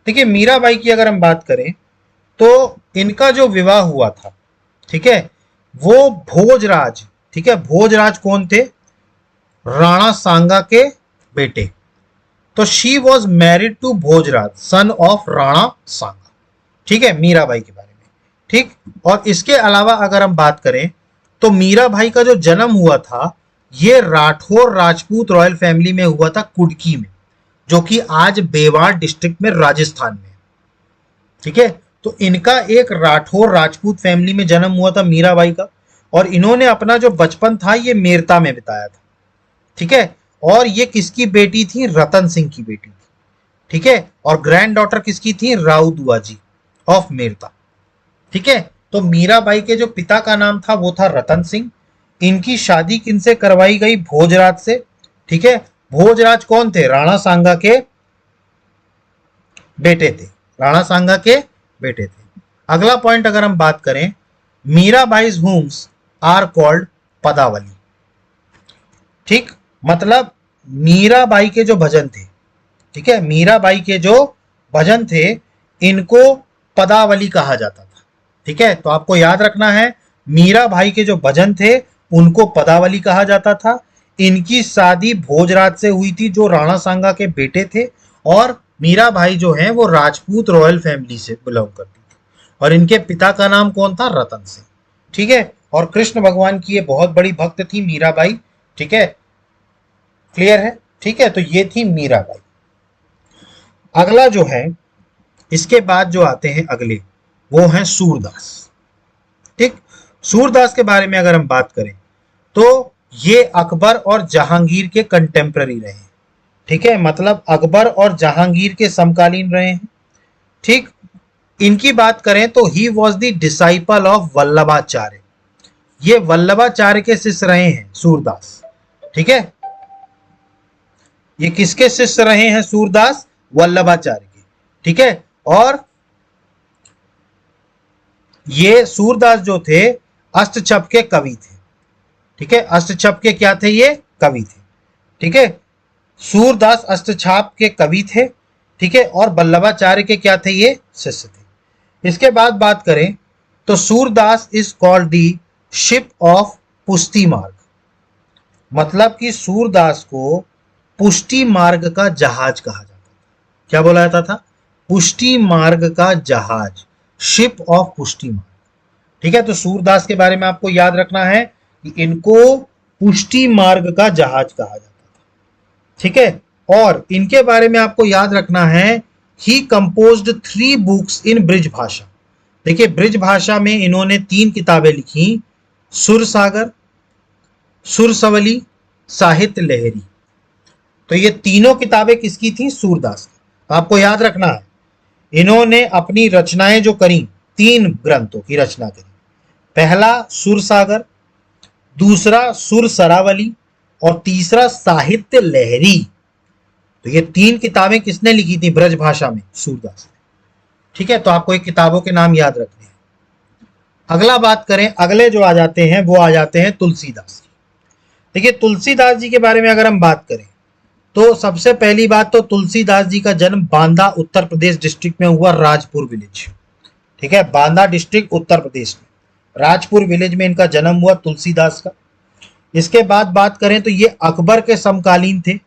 देखिए मीराबाई की अगर हम बात करें तो इनका जो विवाह हुआ था, ठीक है, वो भोजराज, ठीक है, भोजराज कौन थे? राणा सांगा के बेटे। तो she was married to Bhojraj son of Rana Sanga. ठीक है, मीराबाई के बारे में। ठीक। और इसके अलावा अगर हम बात करें तो मीराबाई का जो जन्म हुआ था ये राठौर राजपूत रॉयल फैमिली में हुआ था, कुडकी में, जो कि आज बेवाड़ डिस्ट्रिक्ट में राजस्थान में। ठीक है, तो इनका एक राठौर राजपूत फैमिली में जन्म हुआ था मीराबाई का, और इन्होंने अपना जो बचपन था ये मेरता में बिताया था। ठीक है, और ये किसकी बेटी थी? रतन सिंह की बेटी थी। ठीक है, और ग्रैंड डॉटर किसकी थी? राव दुआ जी ऑफ मेरता। ठीक है, तो मीराबाई के जो पिता का नाम था वो था रतन सिंह। इनकी शादी किनसे करवाई गई? भोजराज से। ठीक है, भोजराज कौन थे? राणा सांगा के बेटे थे, राणा सांगा के बेटे थे। अगला पॉइंट अगर हम बात करें, मीराबाईज होम्स आर कॉल्ड पदावली। ठीक, मतलब मीराबाई के जो भजन थे, ठीक है, मीराबाई के जो भजन थे इनको पदावली कहा जाता था। ठीक है, तो आपको याद रखना है मीराबाई के जो भजन थे उनको पदावली कहा जाता था। इनकी शादी भोजराज से हुई थी जो राणा सांगा के बेटे थे, और मीराबाई जो है वो राजपूत रॉयल फैमिली से बिलोंग करती थी, और इनके पिता का नाम कौन था? रतन सिंह। ठीक है, और कृष्ण भगवान की ये बहुत बड़ी भक्त थी मीराबाई। ठीक है, क्लियर है? ठीक है, तो ये थी मीराबाई। अगला जो है, इसके बाद जो आते हैं अगले, वो हैं सूरदास। ठीक, सूरदास के बारे में अगर हम बात करें तो ये अकबर और जहांगीर के कंटेम्पररी रहे हैं। ठीक है, मतलब अकबर और जहांगीर के समकालीन रहे हैं। ठीक, इनकी बात करें तो he was the disciple of Vallabhacharya. ये वल्लभाचार्य के शिष्य रहे हैं सूरदास। ठीक है, ये किसके शिष्य रहे हैं? सूरदास वल्लभाचार्य के। ठीक है, और ये सूरदास जो थे अष्टछप के कवि थे। ठीक है, अष्टछप के क्या थे? ये कवि थे। ठीक है, सूरदास अष्टछाप के कवि थे। ठीक है, और वल्लभाचार्य के क्या थे? ये शिष्य थे। इसके बाद बात करें तो Surdas is called the ship of पुष्टि मार्ग, मतलब कि सूरदास को पुष्टि मार्ग का जहाज कहा जाता था। क्या बोला जाता था? पुष्टि मार्ग का जहाज, शिप ऑफ पुष्टि मार्ग। ठीक है, तो सूरदास के बारे में आपको याद रखना है कि इनको पुष्टि मार्ग का जहाज कहा जाता था। ठीक है, और इनके बारे में आपको याद रखना है ही कंपोज्ड 3 बुक्स इन ब्रिज भाषा। देखिए ब्रिज भाषा में इन्होंने 3 किताबें लिखी, सुरसागर, सुरसवली, साहित्य लहरी। तो ये तीनों किताबें किसकी थी? सूरदास की। तो आपको याद रखना है इन्होंने अपनी रचनाएं जो करी, 3 ग्रंथों की रचना करी। पहला सुरसागर, दूसरा सुर सरावली, और तीसरा साहित्य लहरी। तो ये 3 किताबें किसने लिखी थी ब्रज भाषा में? सूरदास ने। ठीक है, तो आपको ये किताबों के नाम याद रखने हैं। अगला बात करें, अगले जो आ जाते हैं वो आ जाते हैं तुलसीदास। देखिए तुलसीदास जी के बारे में अगर हम बात करें तो सबसे पहली बात तो तुलसीदास जी का जन्म बांदा उत्तर प्रदेश डिस्ट्रिक्ट में हुआ, राजपुर विलेज। ठीक है, बांदा डिस्ट्रिक्ट उत्तर प्रदेश में राजपुर विलेज में इनका जन्म हुआ तुलसीदास का। इसके बाद बात करें तो ये अकबर के समकालीन थे।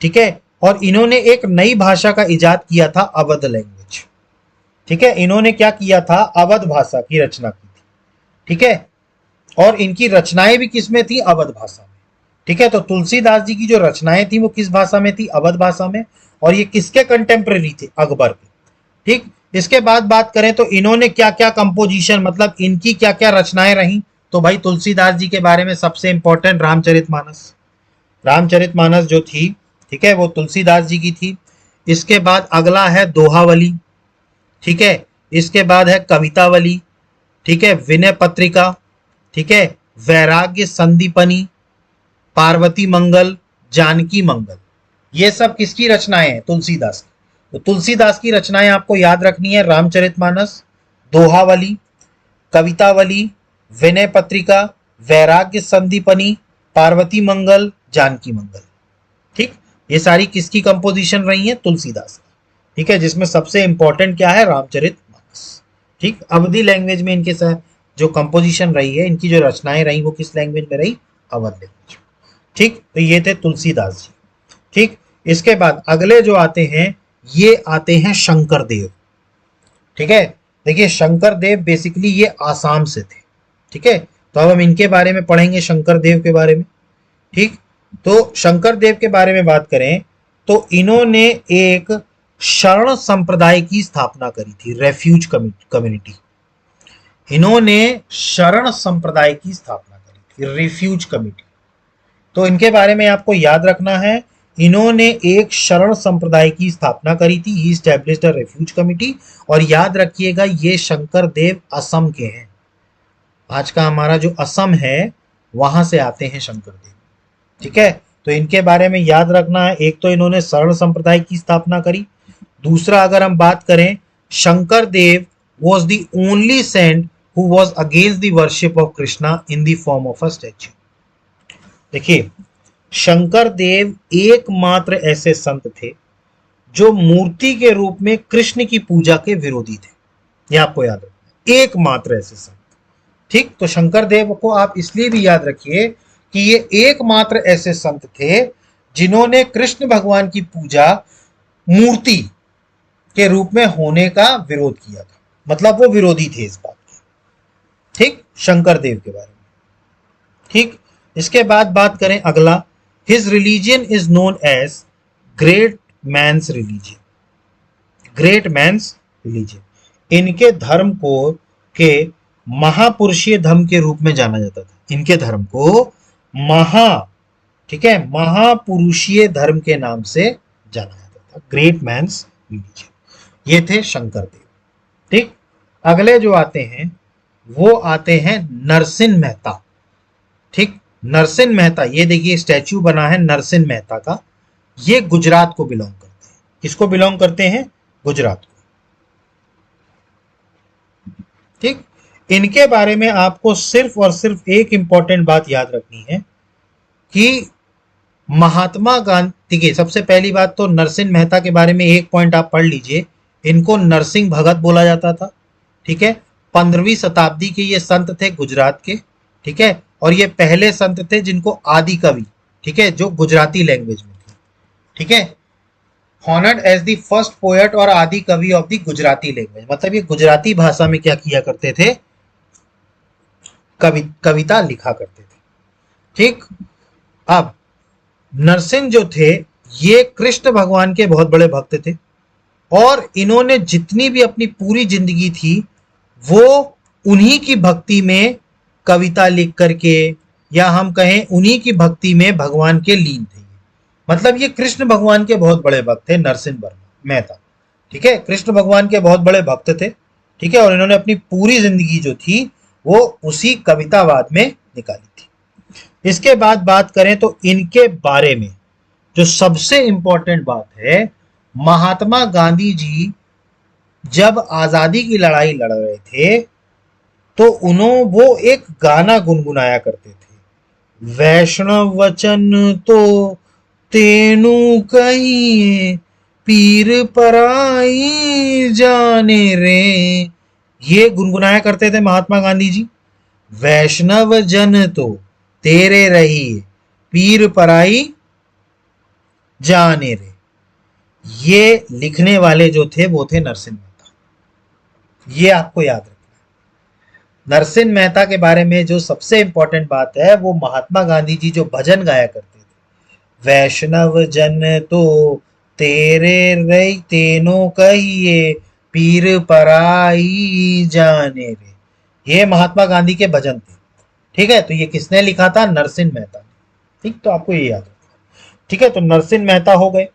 ठीक है, और इन्होंने एक नई भाषा का इजाद किया था, अवध लैंग्वेज। ठीक है, इन्होंने क्या किया था, अवध भाषा की रचना की थी। ठीक है, और इनकी रचनाएं भी किसमें थी, अवध भाषा में। ठीक है, तो तुलसीदास जी की जो रचनाएं थी वो किस भाषा में थी, अवध भाषा में। और ये किसके कंटेम्प्रेरी थे, अकबर के। ठीक, इसके बाद बात करें तो इन्होंने क्या क्या कंपोजिशन, मतलब इनकी क्या क्या रचनाएं रही, तो भाई तुलसीदास जी के बारे में सबसे इंपॉर्टेंट रामचरितमानस। रामचरितमानस जो थी, ठीक है, वो तुलसीदास जी की थी। इसके बाद अगला है दोहावली। ठीक है, इसके बाद है कवितावली। ठीक है, विनय पत्रिका। ठीक है, वैराग्य संदीपनी, पार्वती मंगल, जानकी मंगल, ये सब किसकी रचनाएं हैं, तुलसीदास की। तो तुलसीदास की रचनाएं आपको याद रखनी है, रामचरितमानस, दोहावली, कवितावली, विनय पत्रिका, वैराग्य संदीपनी, पार्वती मंगल, जानकी मंगल। ठीक, ये सारी किसकी कंपोजिशन रही है, तुलसीदास की। ठीक है, जिसमें सबसे इंपॉर्टेंट क्या है, रामचरितमानस। ठीक, अवधी लैंग्वेज में इनके साथ जो कंपोजिशन रही है, इनकी जो रचनाएं रही वो किस लैंग्वेज में रही, अवध लैंग्वेज। ठीक, तो ये थे तुलसीदास जी। ठीक, इसके बाद अगले जो आते हैं ये आते हैं शंकर देव। ठीक है, देखिए शंकर देव बेसिकली ये आसाम से थे। ठीक है, तो अब हम इनके बारे में पढ़ेंगे, शंकर देव के बारे में। ठीक, तो शंकर देव के बारे में बात करें तो इन्होंने एक शरण संप्रदाय की स्थापना करी थी, रेफ्यूज कम्युनिटी। इन्होंने शरण संप्रदाय की स्थापना करी थी, रिफ्यूज कम्युनिटी। तो इनके बारे में आपको याद रखना है, इन्होंने एक शरण संप्रदाय की स्थापना करी थी, ही एस्टैब्लिश्ड अ रेफ्यूज कमिटी। और याद रखिएगा ये शंकर देव असम के हैं। आज का हमारा जो असम है वहां से आते हैं शंकर देव। ठीक है, तो इनके बारे में याद रखना है, एक तो इन्होंने शरण संप्रदाय की स्थापना करी। दूसरा अगर हम बात करें, Shankar Dev was the only saint who was against the worship of Krishna in the form of a statue. देखिए शंकर देव एकमात्र ऐसे संत थे जो मूर्ति के रूप में कृष्ण की पूजा के विरोधी थे, यह आपको याद रखना, एकमात्र ऐसे संत। ठीक, तो शंकर देव को आप इसलिए भी याद रखिए कि ये एकमात्र ऐसे संत थे जिन्होंने कृष्ण भगवान की पूजा मूर्ति के रूप में होने का विरोध किया था, मतलब वो विरोधी थे इस बात के। ठीक, शंकर देव के बारे में। ठीक, इसके बाद बात करें अगला, his religion is known as great man's religion. Great man's religion, इनके धर्म को के महापुरुषीय धर्म के रूप में जाना जाता था। इनके धर्म को ठीक है, महापुरुषीय धर्म के नाम से जाना जाता था, ग्रेट मैंस रिलीजियन। ये थे शंकर देव। ठीक, अगले जो आते हैं वो आते हैं नरसिंह मेहता। ठीक, नरसिंह मेहता, ये देखिए स्टैच्यू बना है नरसिंह मेहता का। ये गुजरात को बिलोंग करते हैं। किसको बिलोंग करते हैं, गुजरात को। ठीक, इनके बारे में आपको सिर्फ और सिर्फ एक इंपॉर्टेंट बात याद रखनी है कि महात्मा गांधी के, सबसे पहली बात तो नरसिंह मेहता के बारे में एक पॉइंट आप पढ़ लीजिए, इनको नरसिंह भगत बोला जाता था। ठीक है, 15वीं शताब्दी के ये संत थे गुजरात के। ठीक है, और ये पहले संत थे जिनको आदि कवि, ठीक है, जो गुजराती लैंग्वेज में थे। ठीक है, honoured as the first poet और आदि कवि ऑफ द गुजराती लैंग्वेज, मतलब ये गुजराती भाषा में क्या किया करते थे, कविता लिखा करते थे। ठीक, अब नरसिंह जो थे ये कृष्ण भगवान के बहुत बड़े भक्त थे और इन्होंने जितनी भी अपनी पूरी जिंदगी थी वो उन्हीं की भक्ति में कविता लिख करके, या हम कहें उन्हीं की भक्ति में भगवान के लीन थे। मतलब ये कृष्ण भगवान के बहुत बड़े भक्त थे नरसिंह मेहता। ठीक है, कृष्ण भगवान के बहुत बड़े भक्त थे। ठीक है, और इन्होंने अपनी पूरी जिंदगी जो थी वो उसी कवितावाद में निकाली थी। इसके बाद बात करें तो इनके बारे में जो सबसे इंपॉर्टेंट बात है, महात्मा गांधी जी जब आजादी की लड़ाई लड़ रहे थे तो वो एक गाना गुनगुनाया करते थे। वैष्णव वचन तो तेनु कहिए, पीर पराई जाने रे। ये गुनगुनाया करते थे महात्मा गांधी जी। वैष्णव जन तो तेरे रहिए, पीर पराई जाने रे। ये लिखने वाले जो थे वो थे नरसिंह मेहता। ये आपको याद रखना। नरसिंह मेहता के बारे में जो सबसे इंपॉर्टेंट बात है, वो महात्मा गांधी जी जो भजन गाया करते थे, वैष्णव जन तो तेरे रई तेनो कहिए, पीर पराई जाने रे। ये महात्मा गांधी के भजन थे। ठीक है, तो ये किसने लिखा था? नरसिंह मेहता ने। ठीक, तो आपको ये याद रखना। ठीक है, तो नरसिंह मेहता हो गए।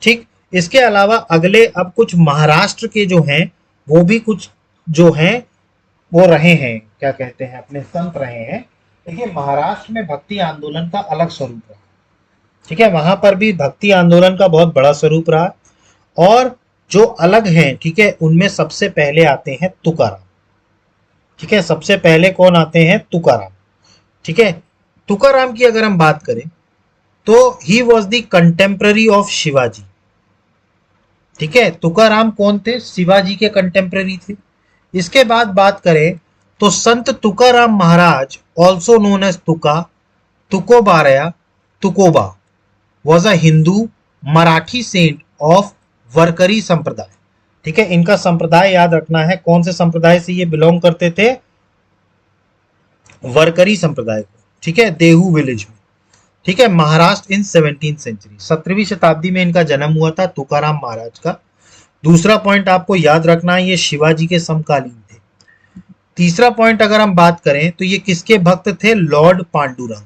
ठीक, इसके अलावा अगले अब कुछ महाराष्ट्र के जो हैं, वो भी कुछ जो हैं वो रहे हैं, क्या कहते हैं, अपने संत रहे हैं। देखिए, महाराष्ट्र में भक्ति आंदोलन का अलग स्वरूप रहा। ठीक है, वहां पर भी भक्ति आंदोलन का बहुत बड़ा स्वरूप रहा। और जो अलग हैं, ठीक है, उनमें सबसे पहले आते हैं तुकाराम। ठीक है, सबसे पहले कौन आते हैं? तुकाराम। ठीक है, तुकाराम की अगर हम बात करें तो he was the contemporary of Shivaji. ठीक है, तुकाराम कौन थे? शिवाजी के कंटेम्प्ररी थे। इसके बाद बात करें तो Sant Tukaram Maharaj, also known as Tuka, Tukobaraya, Tukoba, was a Hindu Marathi saint of Varkari sampradaya. ठीक है, इनका संप्रदाय याद रखना है। कौन से संप्रदाय से ये बिलोंग करते थे? वरकरी संप्रदाय को। ठीक है, देहू विलेज में। ठीक है, महाराष्ट्र इन 17th सेंचुरी, 17वीं शताब्दी में इनका जन्म हुआ था, तुकाराम महाराज का। दूसरा पॉइंट आपको याद रखना है, ये शिवाजी के समकालीन थे। तीसरा पॉइंट अगर हम बात करें तो ये किसके भक्त थे? लॉर्ड पांडुरंग।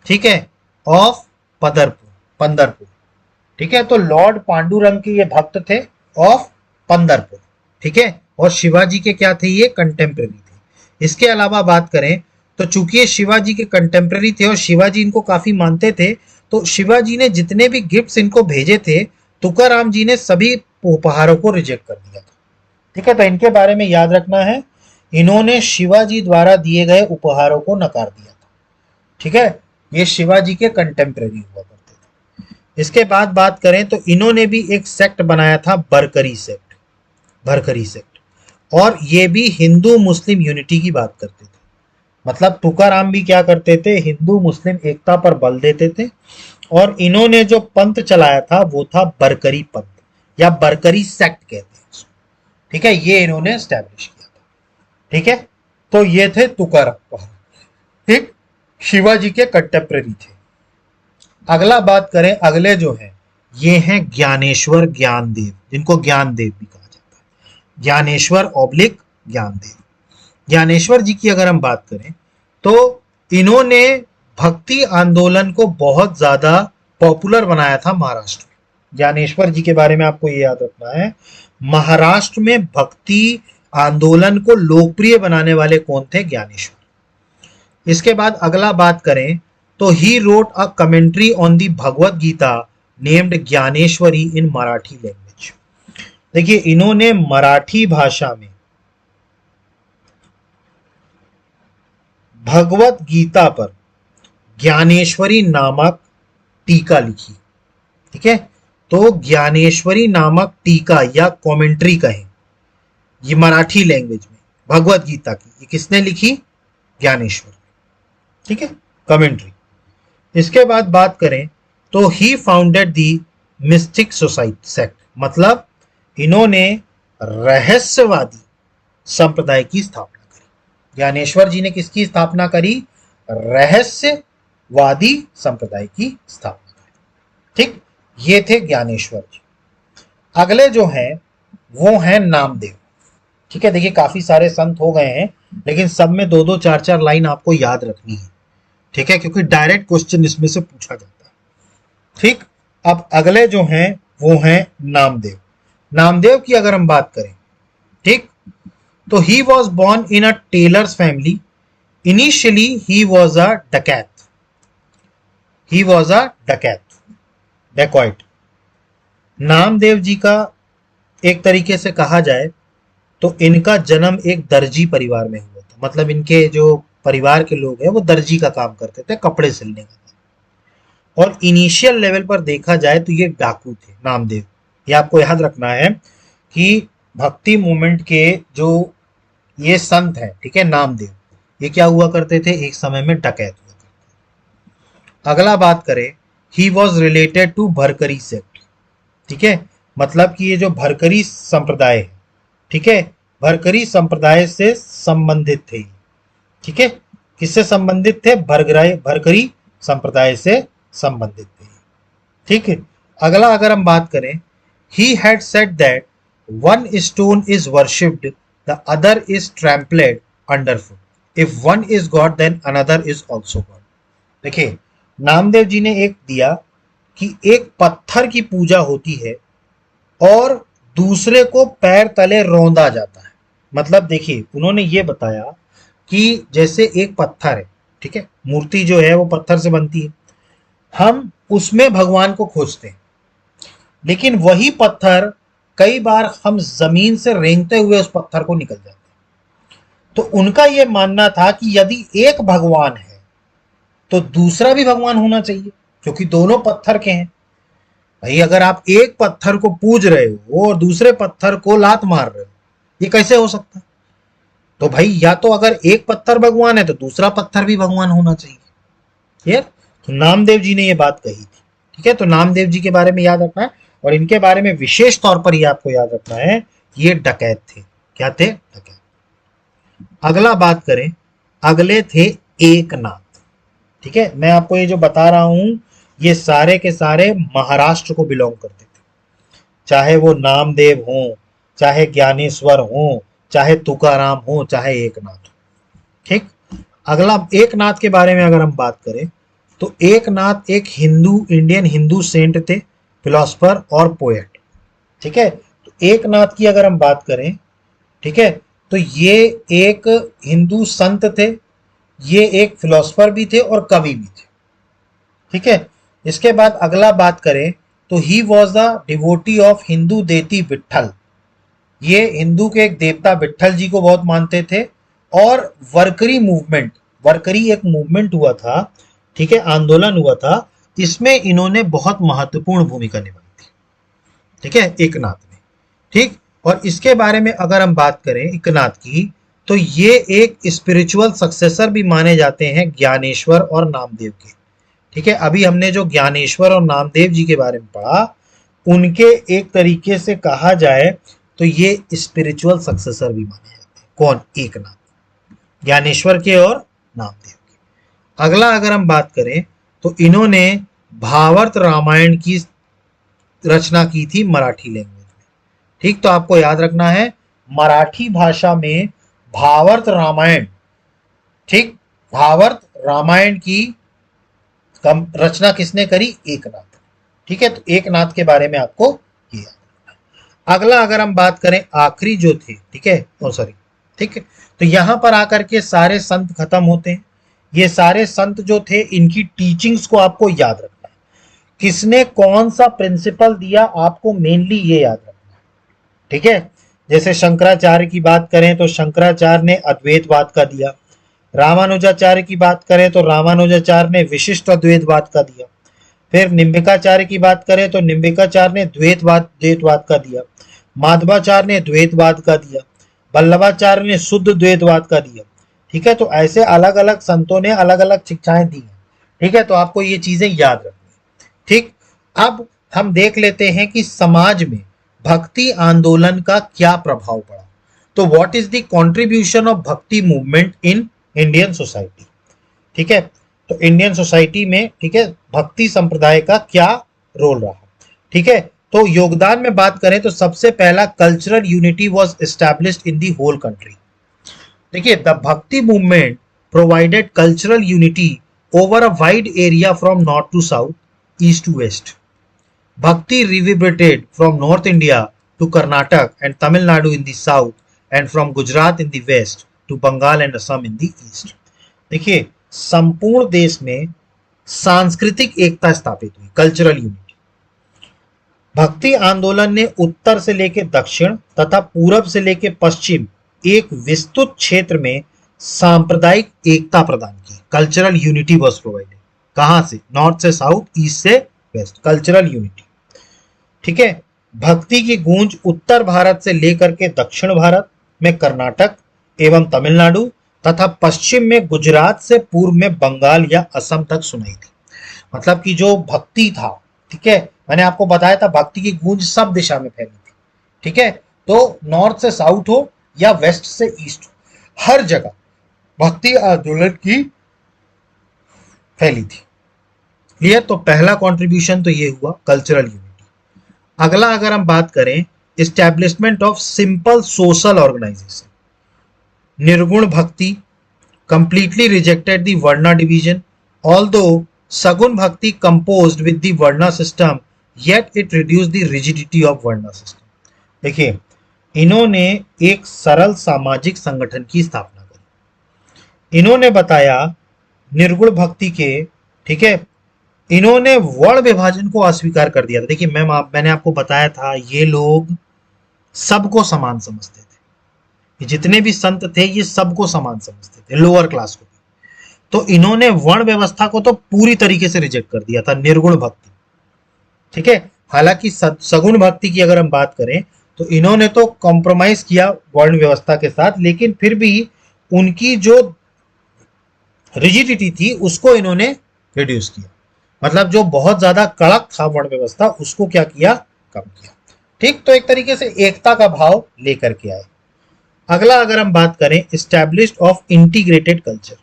ठीक है, ऑफ पदरपुर, पंदरपुर। ठीक है, तो लॉर्ड पांडुरंग के ये भक्त थे ऑफ पंदरपुर। ठीक है, और शिवाजी के क्या थे? ये कंटेम्प्रेरी थे। इसके अलावा बात करें तो चूंकि ये शिवाजी के कंटेम्प्रेरी थे और शिवाजी इनको काफी मानते थे, तो शिवाजी ने जितने भी गिफ्ट्स इनको भेजे थे, तुकाराम जी ने सभी उपहारों को रिजेक्ट कर दिया था। ठीक है, तो इनके बारे में याद रखना है, इन्होंने शिवाजी द्वारा दिए गए उपहारों को नकार दिया था। ठीक है, ये शिवाजी के कंटेम्प्रेरी हुआ करते थे। इसके बाद बात करें तो इन्होंने भी एक सेक्ट बनाया था, बरकरी सेक्ट, भरकरी सेक्ट। और ये भी हिंदू मुस्लिम यूनिटी की बात करते थे। मतलब तुकाराम भी क्या करते थे? हिंदू मुस्लिम एकता पर बल देते थे। और इन्होंने जो पंथ चलाया था वो था बरकरी पंथ या बरकरी सेक्ट कहते हैं इसको। ठीक है, ये इन्होंने स्टैब्लिश किया था। ठीक है, तो ये थे तुकाराम। ठीक, शिवाजी के कंटेम्प्रेरी थे। अगला बात करें, अगले जो है ये हैं ज्ञानेश्वर ज्ञानदेव, जिनको ज्ञानदेव भी कहा जाता है। ज्ञानेश्वर ऑब्लिक ज्ञानदेव। ज्ञानेश्वर जी की अगर हम बात करें तो इन्होंने भक्ति आंदोलन को बहुत ज्यादा पॉपुलर बनाया था महाराष्ट्र में। ज्ञानेश्वर जी के बारे में आपको ये याद रखना है, महाराष्ट्र में भक्ति आंदोलन को लोकप्रिय बनाने वाले कौन थे? ज्ञानेश्वर। इसके बाद अगला बात करें तो he wrote a commentary on the Bhagavad Gita named Dnyaneshwari in Marathi language. देखिए, इन्होंने मराठी भाषा में भगवत गीता पर ज्ञानेश्वरी नामक टीका लिखी। ठीक है, तो ज्ञानेश्वरी नामक टीका या कमेंट्री कहें, ये मराठी लैंग्वेज में भगवत गीता की, ये किसने लिखी? ज्ञानेश्वर। ठीक है, कमेंट्री। इसके बाद बात करें तो he founded the mystic society sect, मतलब इन्होंने रहस्यवादी संप्रदाय की स्थापना करी। ज्ञानेश्वर जी ने किसकी स्थापना करी? रहस्यवादी संप्रदाय की स्थापना करी। ठीक, ये थे ज्ञानेश्वर जी। अगले जो हैं वो हैं नामदेव। ठीक है, देखिए काफी सारे संत हो गए हैं, लेकिन सब में दो दो चार चार लाइन आपको याद रखनी है। ठीक है, क्योंकि डायरेक्ट क्वेश्चन इसमें से पूछा जाता है। ठीक, अब अगले जो हैं वो हैं नामदेव। नामदेव की अगर हम बात करें, ठीक, तो he was born in a tailor's family. Initially he was a dacoit, he was a डकैत, डेकॉइट। नामदेव जी का एक तरीके से कहा जाए तो इनका जन्म एक दर्जी परिवार में हुआ था। मतलब इनके जो परिवार के लोग हैं वो दर्जी का काम करते थे, कपड़े सिलने का। और इनिशियल लेवल पर देखा जाए तो ये डाकू थे नामदेव। ये आपको याद रखना है कि भक्ति मूवमेंट के जो ये संत हैं, ठीक है, नामदेव, ये क्या हुआ करते थे, एक समय में डकैत हुआ करते। अगला बात करें, he was related to Varkari sect. ठीक है, मतलब कि ये जो भरकरी संप्रदाय है, ठीक है, भरकरी संप्रदाय से संबंधित थे। ठीक है, किससे संबंधित थे, भरकरी संप्रदाय से संबंधित थे। ठीक है, अगला अगर हम बात करें, he had said that one stone is worshipped, the other is trampled under foot, if one is God then another is also God. देखिए, नामदेव जी ने एक दिया कि एक पत्थर की पूजा होती है और दूसरे को पैर तले रौंदा जाता है। मतलब देखिए, उन्होंने ये बताया कि जैसे एक पत्थर है, ठीक है, मूर्ति जो है वो पत्थर से बनती है, हम उसमें भगवान को खोजते हैं, लेकिन वही पत्थर कई बार हम जमीन से रेंगते हुए उस पत्थर को निकल जाते हैं। तो उनका यह मानना था कि यदि एक भगवान है तो दूसरा भी भगवान होना चाहिए, क्योंकि दोनों पत्थर के हैं। भाई, अगर आप एक पत्थर को पूज रहे हो और दूसरे पत्थर को लात मार रहे हो, ये कैसे हो सकता है? तो भाई, या तो अगर एक पत्थर भगवान है तो दूसरा पत्थर भी भगवान होना चाहिए। ये तो नामदेव जी ने ये बात कही थी। ठीक है, तो नामदेव जी के बारे में याद रखना है, और इनके बारे में विशेष तौर पर ये आपको याद रखना है, ये डकैत थे। क्या थे? डकैत। अगला बात करें, अगले थे एकनाथ। ठीक है, मैं आपको ये जो बता रहा हूं, ये सारे के सारे महाराष्ट्र को बिलोंग करते थे। चाहे वो नामदेव हो, चाहे ज्ञानेश्वर हो, चाहे तुकाराम हो, चाहे एकनाथ। ठीक, अगला एकनाथ के बारे में अगर हम बात करें तो एकनाथ एक इंडियन हिंदू सेंट थे, फिलोसफर और पोएट। ठीक है, तो एकनाथ की अगर हम बात करें, ठीक है, तो ये एक हिंदू संत थे, ये एक फिलोसफर भी थे और कवि भी थे। ठीक है, इसके बाद अगला बात करें तो he was the devotee of Hindu देती विट्ठल। ये हिंदू के एक देवता विट्ठल जी को बहुत मानते थे। और वर्करी एक मूवमेंट हुआ था, ठीक है, आंदोलन हुआ था, इसमें इन्होंने बहुत महत्वपूर्ण भूमिका निभाई थी। ठीक है, एकनाथ ने। ठीक, और इसके बारे में अगर हम बात करें एकनाथ की, तो ये एक स्पिरिचुअल सक्सेसर भी माने जाते हैं ज्ञानेश्वर और नामदेव के। ठीक है, अभी हमने जो ज्ञानेश्वर और नामदेव जी के बारे में पढ़ा, उनके एक तरीके से कहा जाए तो ये स्पिरिचुअल सक्सेसर भी माने जाते हैं। कौन? एकनाथ, ज्ञानेश्वर के और नामदेव के। अगला अगर हम बात करें तो इन्होंने भावार्थ रामायण की रचना की थी मराठी लैंग्वेज में। ठीक, तो आपको याद रखना है, मराठी भाषा में भावार्थ रामायण, ठीक, भावार्थ रामायण की रचना किसने करी? एकनाथ। ठीक है, तो एकनाथ के बारे में आपको ये याद रखना है। अगला अगर हम बात करें, आखिरी जो थे, ठीक है, सॉरी, ठीक है, तो यहां पर आकर के सारे संत खत्म होते हैं। ये सारे संत जो थे, इनकी टीचिंग्स को आपको याद रखना है। किसने कौन सा प्रिंसिपल दिया, आपको मेनली ये याद रखना है। ठीक है, जैसे शंकराचार्य की बात करें तो शंकराचार्य ने अद्वैतवाद का दिया। रामानुजाचार्य की बात करें तो रामानुजाचार्य ने विशिष्ट अद्वैतवाद का दिया। फिर निम्बिकाचार्य की बात करें तो निम्बिकाचार्य ने द्वैतवाद का दिया। माधवाचार्य ने द्वैतवाद का दिया। वल्लभाचार्य ने शुद्ध द्वैतवाद का दिया। ठीक है, तो ऐसे अलग अलग संतों ने अलग अलग शिक्षाएं दी हैं। ठीक है, तो आपको ये चीजें याद रखनी। ठीक, अब हम देख लेते हैं कि समाज में भक्ति आंदोलन का क्या प्रभाव पड़ा। तो what is the contribution of भक्ति मूवमेंट इन इंडियन सोसाइटी। ठीक है, तो इंडियन सोसाइटी में, ठीक है, भक्ति संप्रदाय का क्या रोल रहा। ठीक है, तो योगदान में बात करें तो सबसे पहला, cultural unity was established in the whole country. देखिए, द भक्ति movement provided cultural unity over a wide area from north to south, east to west. Bhakti reverberated from North India to Karnataka and Tamil Nadu in the south, and from Gujarat in the west to Bengal and Assam in the east. देखिए, संपूर्ण देश में सांस्कृतिक एकता स्थापित हुई, cultural unity. भक्ति आंदोलन ने उत्तर से लेकर दक्षिण तथा पूरब से लेकर पश्चिम एक विस्तृत क्षेत्र में सांप्रदायिक एकता प्रदान की, कल्चरल यूनिटी वॉज प्रोवाइडेड। कहां से? नॉर्थ से साउथ, ईस्ट से वेस्ट, कल्चरल यूनिटी। ठीक है। भक्ति की गूंज उत्तर भारत से लेकर के दक्षिण भारत में कर्नाटक एवं तमिलनाडु तथा पश्चिम में गुजरात से पूर्व में बंगाल या असम तक सुनाई दी। मतलब कि जो भक्ति था, ठीक है, मैंने आपको बताया था भक्ति की गूंज सब दिशा में फैली थी। ठीक है। तो नॉर्थ से साउथ हो या वेस्ट से ईस्ट हो, हर जगह भक्ति आंदोलन की फैली थी। क्लियर? तो पहला कंट्रीब्यूशन तो ये हुआ, कल्चरल यूनिटी। अगला अगर हम बात करें, establishment of simple social organization. Nirgun bhakti completely rejected the Varna division. Although Sagun Bhakti composed with the Varna system, yet it reduced the rigidity of Varna system. देखिए, इन्होंने एक सरल सामाजिक संगठन की स्थापना करी। इन्होंने बताया निर्गुण भक्ति के, ठीक है, इन्होंने वर्ण विभाजन को अस्वीकार कर दिया था। देखिए मैंने आपको बताया था ये लोग सबको समान समझते थे, जितने भी संत थे ये सबको समान समझते थे, लोअर क्लास को भी। तो इन्होंने वर्ण व्यवस्था को तो पूरी तरीके से रिजेक्ट कर दिया था, निर्गुण भक्ति। ठीक है। हालांकि सगुण भक्ति की अगर हम बात करें तो इन्होंने तो कॉम्प्रोमाइज किया वर्ण व्यवस्था के साथ, लेकिन फिर भी उनकी जो रिजिडिटी थी उसको इन्होंने रिड्यूस किया। मतलब जो बहुत ज्यादा कड़क था वर्ण व्यवस्था, उसको क्या किया? कम किया। ठीक। तो एक तरीके से एकता का भाव लेकर के आए। अगला अगर हम बात करें, established of integrated culture.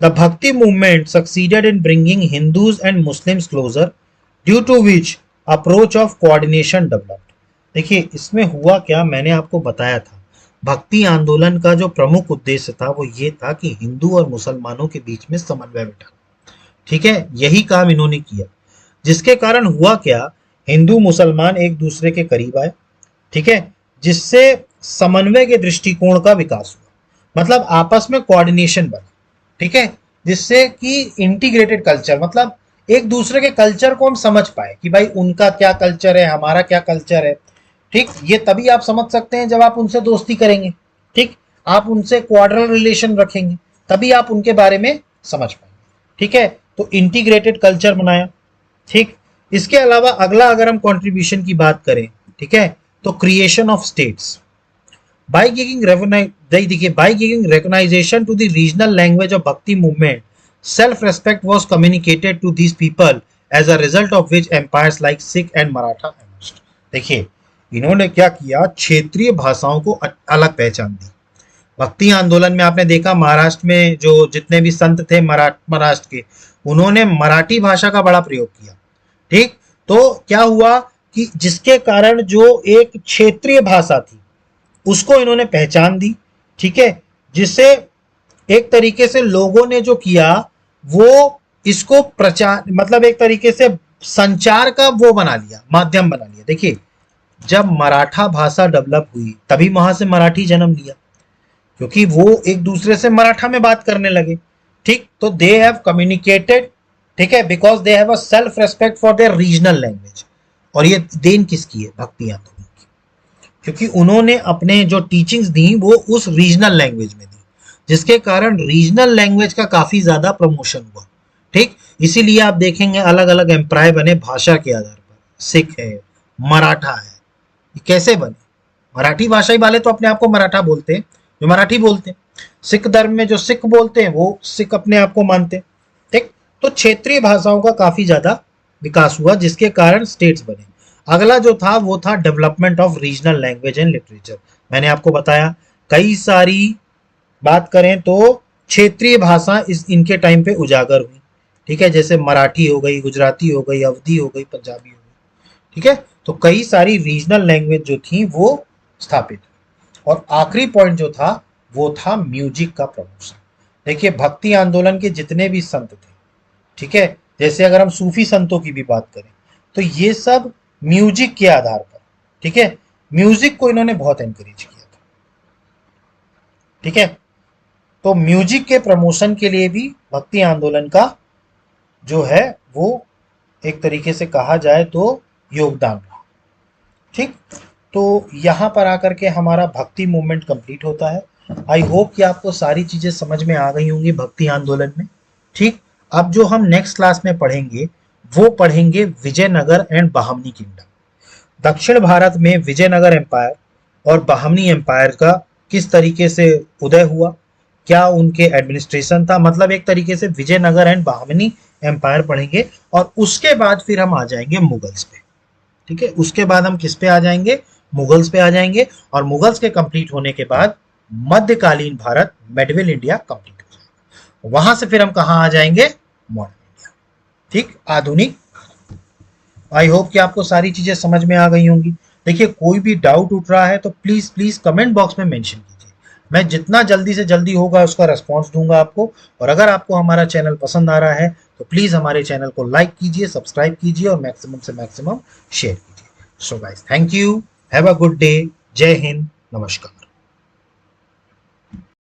The भक्ति movement succeeded in bringing Hindus and Muslims closer, due to which approach of coordination developed. देखिए इसमें हुआ क्या, मैंने आपको बताया था भक्ति आंदोलन का जो प्रमुख उद्देश्य था वो ये था कि हिंदू और मुसलमानों के बीच में समन्वय बिठाना। ठीक है, यही काम इन्होंने किया, जिसके कारण हुआ क्या, हिंदू मुसलमान एक दूसरे के करीब आए। ठीक है, जिससे समन्वय के दृष्टिकोण का विकास हुआ, मतलब आपस में कोऑर्डिनेशन बना। ठीक है, जिससे कि इंटीग्रेटेड कल्चर, मतलब एक दूसरे के कल्चर को हम समझ पाए कि भाई उनका क्या कल्चर है, हमारा क्या कल्चर है। ठीक, ये तभी आप समझ सकते हैं जब आप उनसे दोस्ती करेंगे। ठीक, आप उनसे क्वाड्रल रिलेशन रखेंगे, तभी आप उनके बारे में समझ पाएंगे। ठीक है, तो इंटीग्रेटेड कल्चर बनाया। ठीक, इसके अलावा अगला अगर हम कंट्रीब्यूशन की बात करें, ठीक है, तो creation of states. By giving recognition to the regional language of Bhakti movement, self-respect was communicated to these people, as a result of which empires like Sikh and Maratha emerged. देखिए इन्होंने क्या किया, क्षेत्रीय भाषाओं को अलग पहचान दी। भक्ति आंदोलन में आपने देखा महाराष्ट्र में जो जितने भी संत थे महाराष्ट्र के, उन्होंने मराठी भाषा का बड़ा प्रयोग किया। ठीक, तो क्या हुआ कि जिसके कारण जो एक क्षेत्रीय भाषा थी उसको इन्होंने पहचान दी। ठीक है, जिससे एक तरीके से लोगों ने जो किया वो इसको प्रचार, मतलब एक तरीके से संचार का वो बना लिया, माध्यम बना लिया। देखिए जब मराठा भाषा डेवलप हुई तभी वहां से मराठी जन्म लिया, क्योंकि वो एक दूसरे से मराठा में बात करने लगे। ठीक, तो दे हैव कम्युनिकेटेड, ठीक है, because they have a self respect for their regional language. और ये देन किसकी है? भक्ति आंदोलन की, क्योंकि उन्होंने अपने जो टीचिंग्स दी वो उस रीजनल लैंग्वेज में दी, जिसके कारण रीजनल लैंग्वेज का काफी ज्यादा प्रमोशन हुआ। ठीक, इसीलिए आप देखेंगे अलग अलग एम्प्रायर बने भाषा के आधार पर, सिख है, मराठा है। ये कैसे बने? मराठी भाषाई वाले तो अपने आप को मराठा बोलते हैं, जो मराठी बोलते हैं। सिख धर्म में जो सिख बोलते हैं वो सिख अपने आप को मानते हैं। ठीक, तो क्षेत्रीय भाषाओं का काफी ज्यादा विकास हुआ, जिसके कारण स्टेट्स बने। अगला जो था वो था development of regional language and literature. मैंने आपको बताया कई सारी बात करें तो क्षेत्रीय भाषा इनके टाइम पे उजागर हुई। ठीक है, जैसे मराठी हो गई, गुजराती हो गई, अवधी हो गई, पंजाबी हो गई। ठीक है, तो कई सारी रीजनल लैंग्वेज जो थी वो स्थापित हुई। और आखिरी पॉइंट जो था वो था म्यूजिक का प्रमोशन। देखिए भक्ति आंदोलन के जितने भी संत थे, ठीक है, जैसे अगर हम सूफी संतों की भी बात करें तो ये सब म्यूजिक के आधार पर, ठीक है, म्यूजिक को इन्होंने बहुत एनकरेज किया था। ठीक है, तो म्यूजिक के प्रमोशन के लिए भी भक्ति आंदोलन का जो है वो एक तरीके से कहा जाए तो योगदान रहा। ठीक, तो यहां पर आकर के हमारा भक्ति मूवमेंट कंप्लीट होता है। आई होप कि आपको सारी चीजें समझ में आ गई होंगी भक्ति आंदोलन में। ठीक, अब जो हम नेक्स्ट क्लास में पढ़ेंगे वो पढ़ेंगे विजयनगर एंड बहामनी किंगडम। दक्षिण भारत में विजयनगर एम्पायर और बहामनी एम्पायर का किस तरीके से उदय हुआ, क्या उनके एडमिनिस्ट्रेशन था, मतलब एक तरीके से विजयनगर एंड बहामनी एम्पायर पढ़ेंगे। और उसके बाद फिर हम आ जाएंगे मुगल्स पे। ठीक है, उसके बाद हम किस पे आ जाएंगे, मुगल्स पे आ जाएंगे। और मुगल्स के कंप्लीट होने के बाद मध्यकालीन भारत, मेडवेल इंडिया कंप्लीट हो जाएगा। वहां से फिर हम कहाँ आ जाएंगे, मॉडर्न इंडिया। ठीक, आधुनिक। आई होप कि आपको सारी चीजें समझ में आ गई होंगी। देखिए, कोई भी डाउट उठ रहा है तो प्लीज प्लीज कमेंट बॉक्स में मेंशन कीजिए। मैं जितना जल्दी से जल्दी होगा उसका रिस्पॉन्स दूंगा आपको। और अगर आपको हमारा चैनल पसंद आ रहा है तो प्लीज हमारे चैनल को लाइक कीजिए, सब्सक्राइब कीजिए और मैक्सिमम से मैक्सिमम शेयर कीजिए। So guys, thank you, have a good day, जय हिंद, नमस्कार।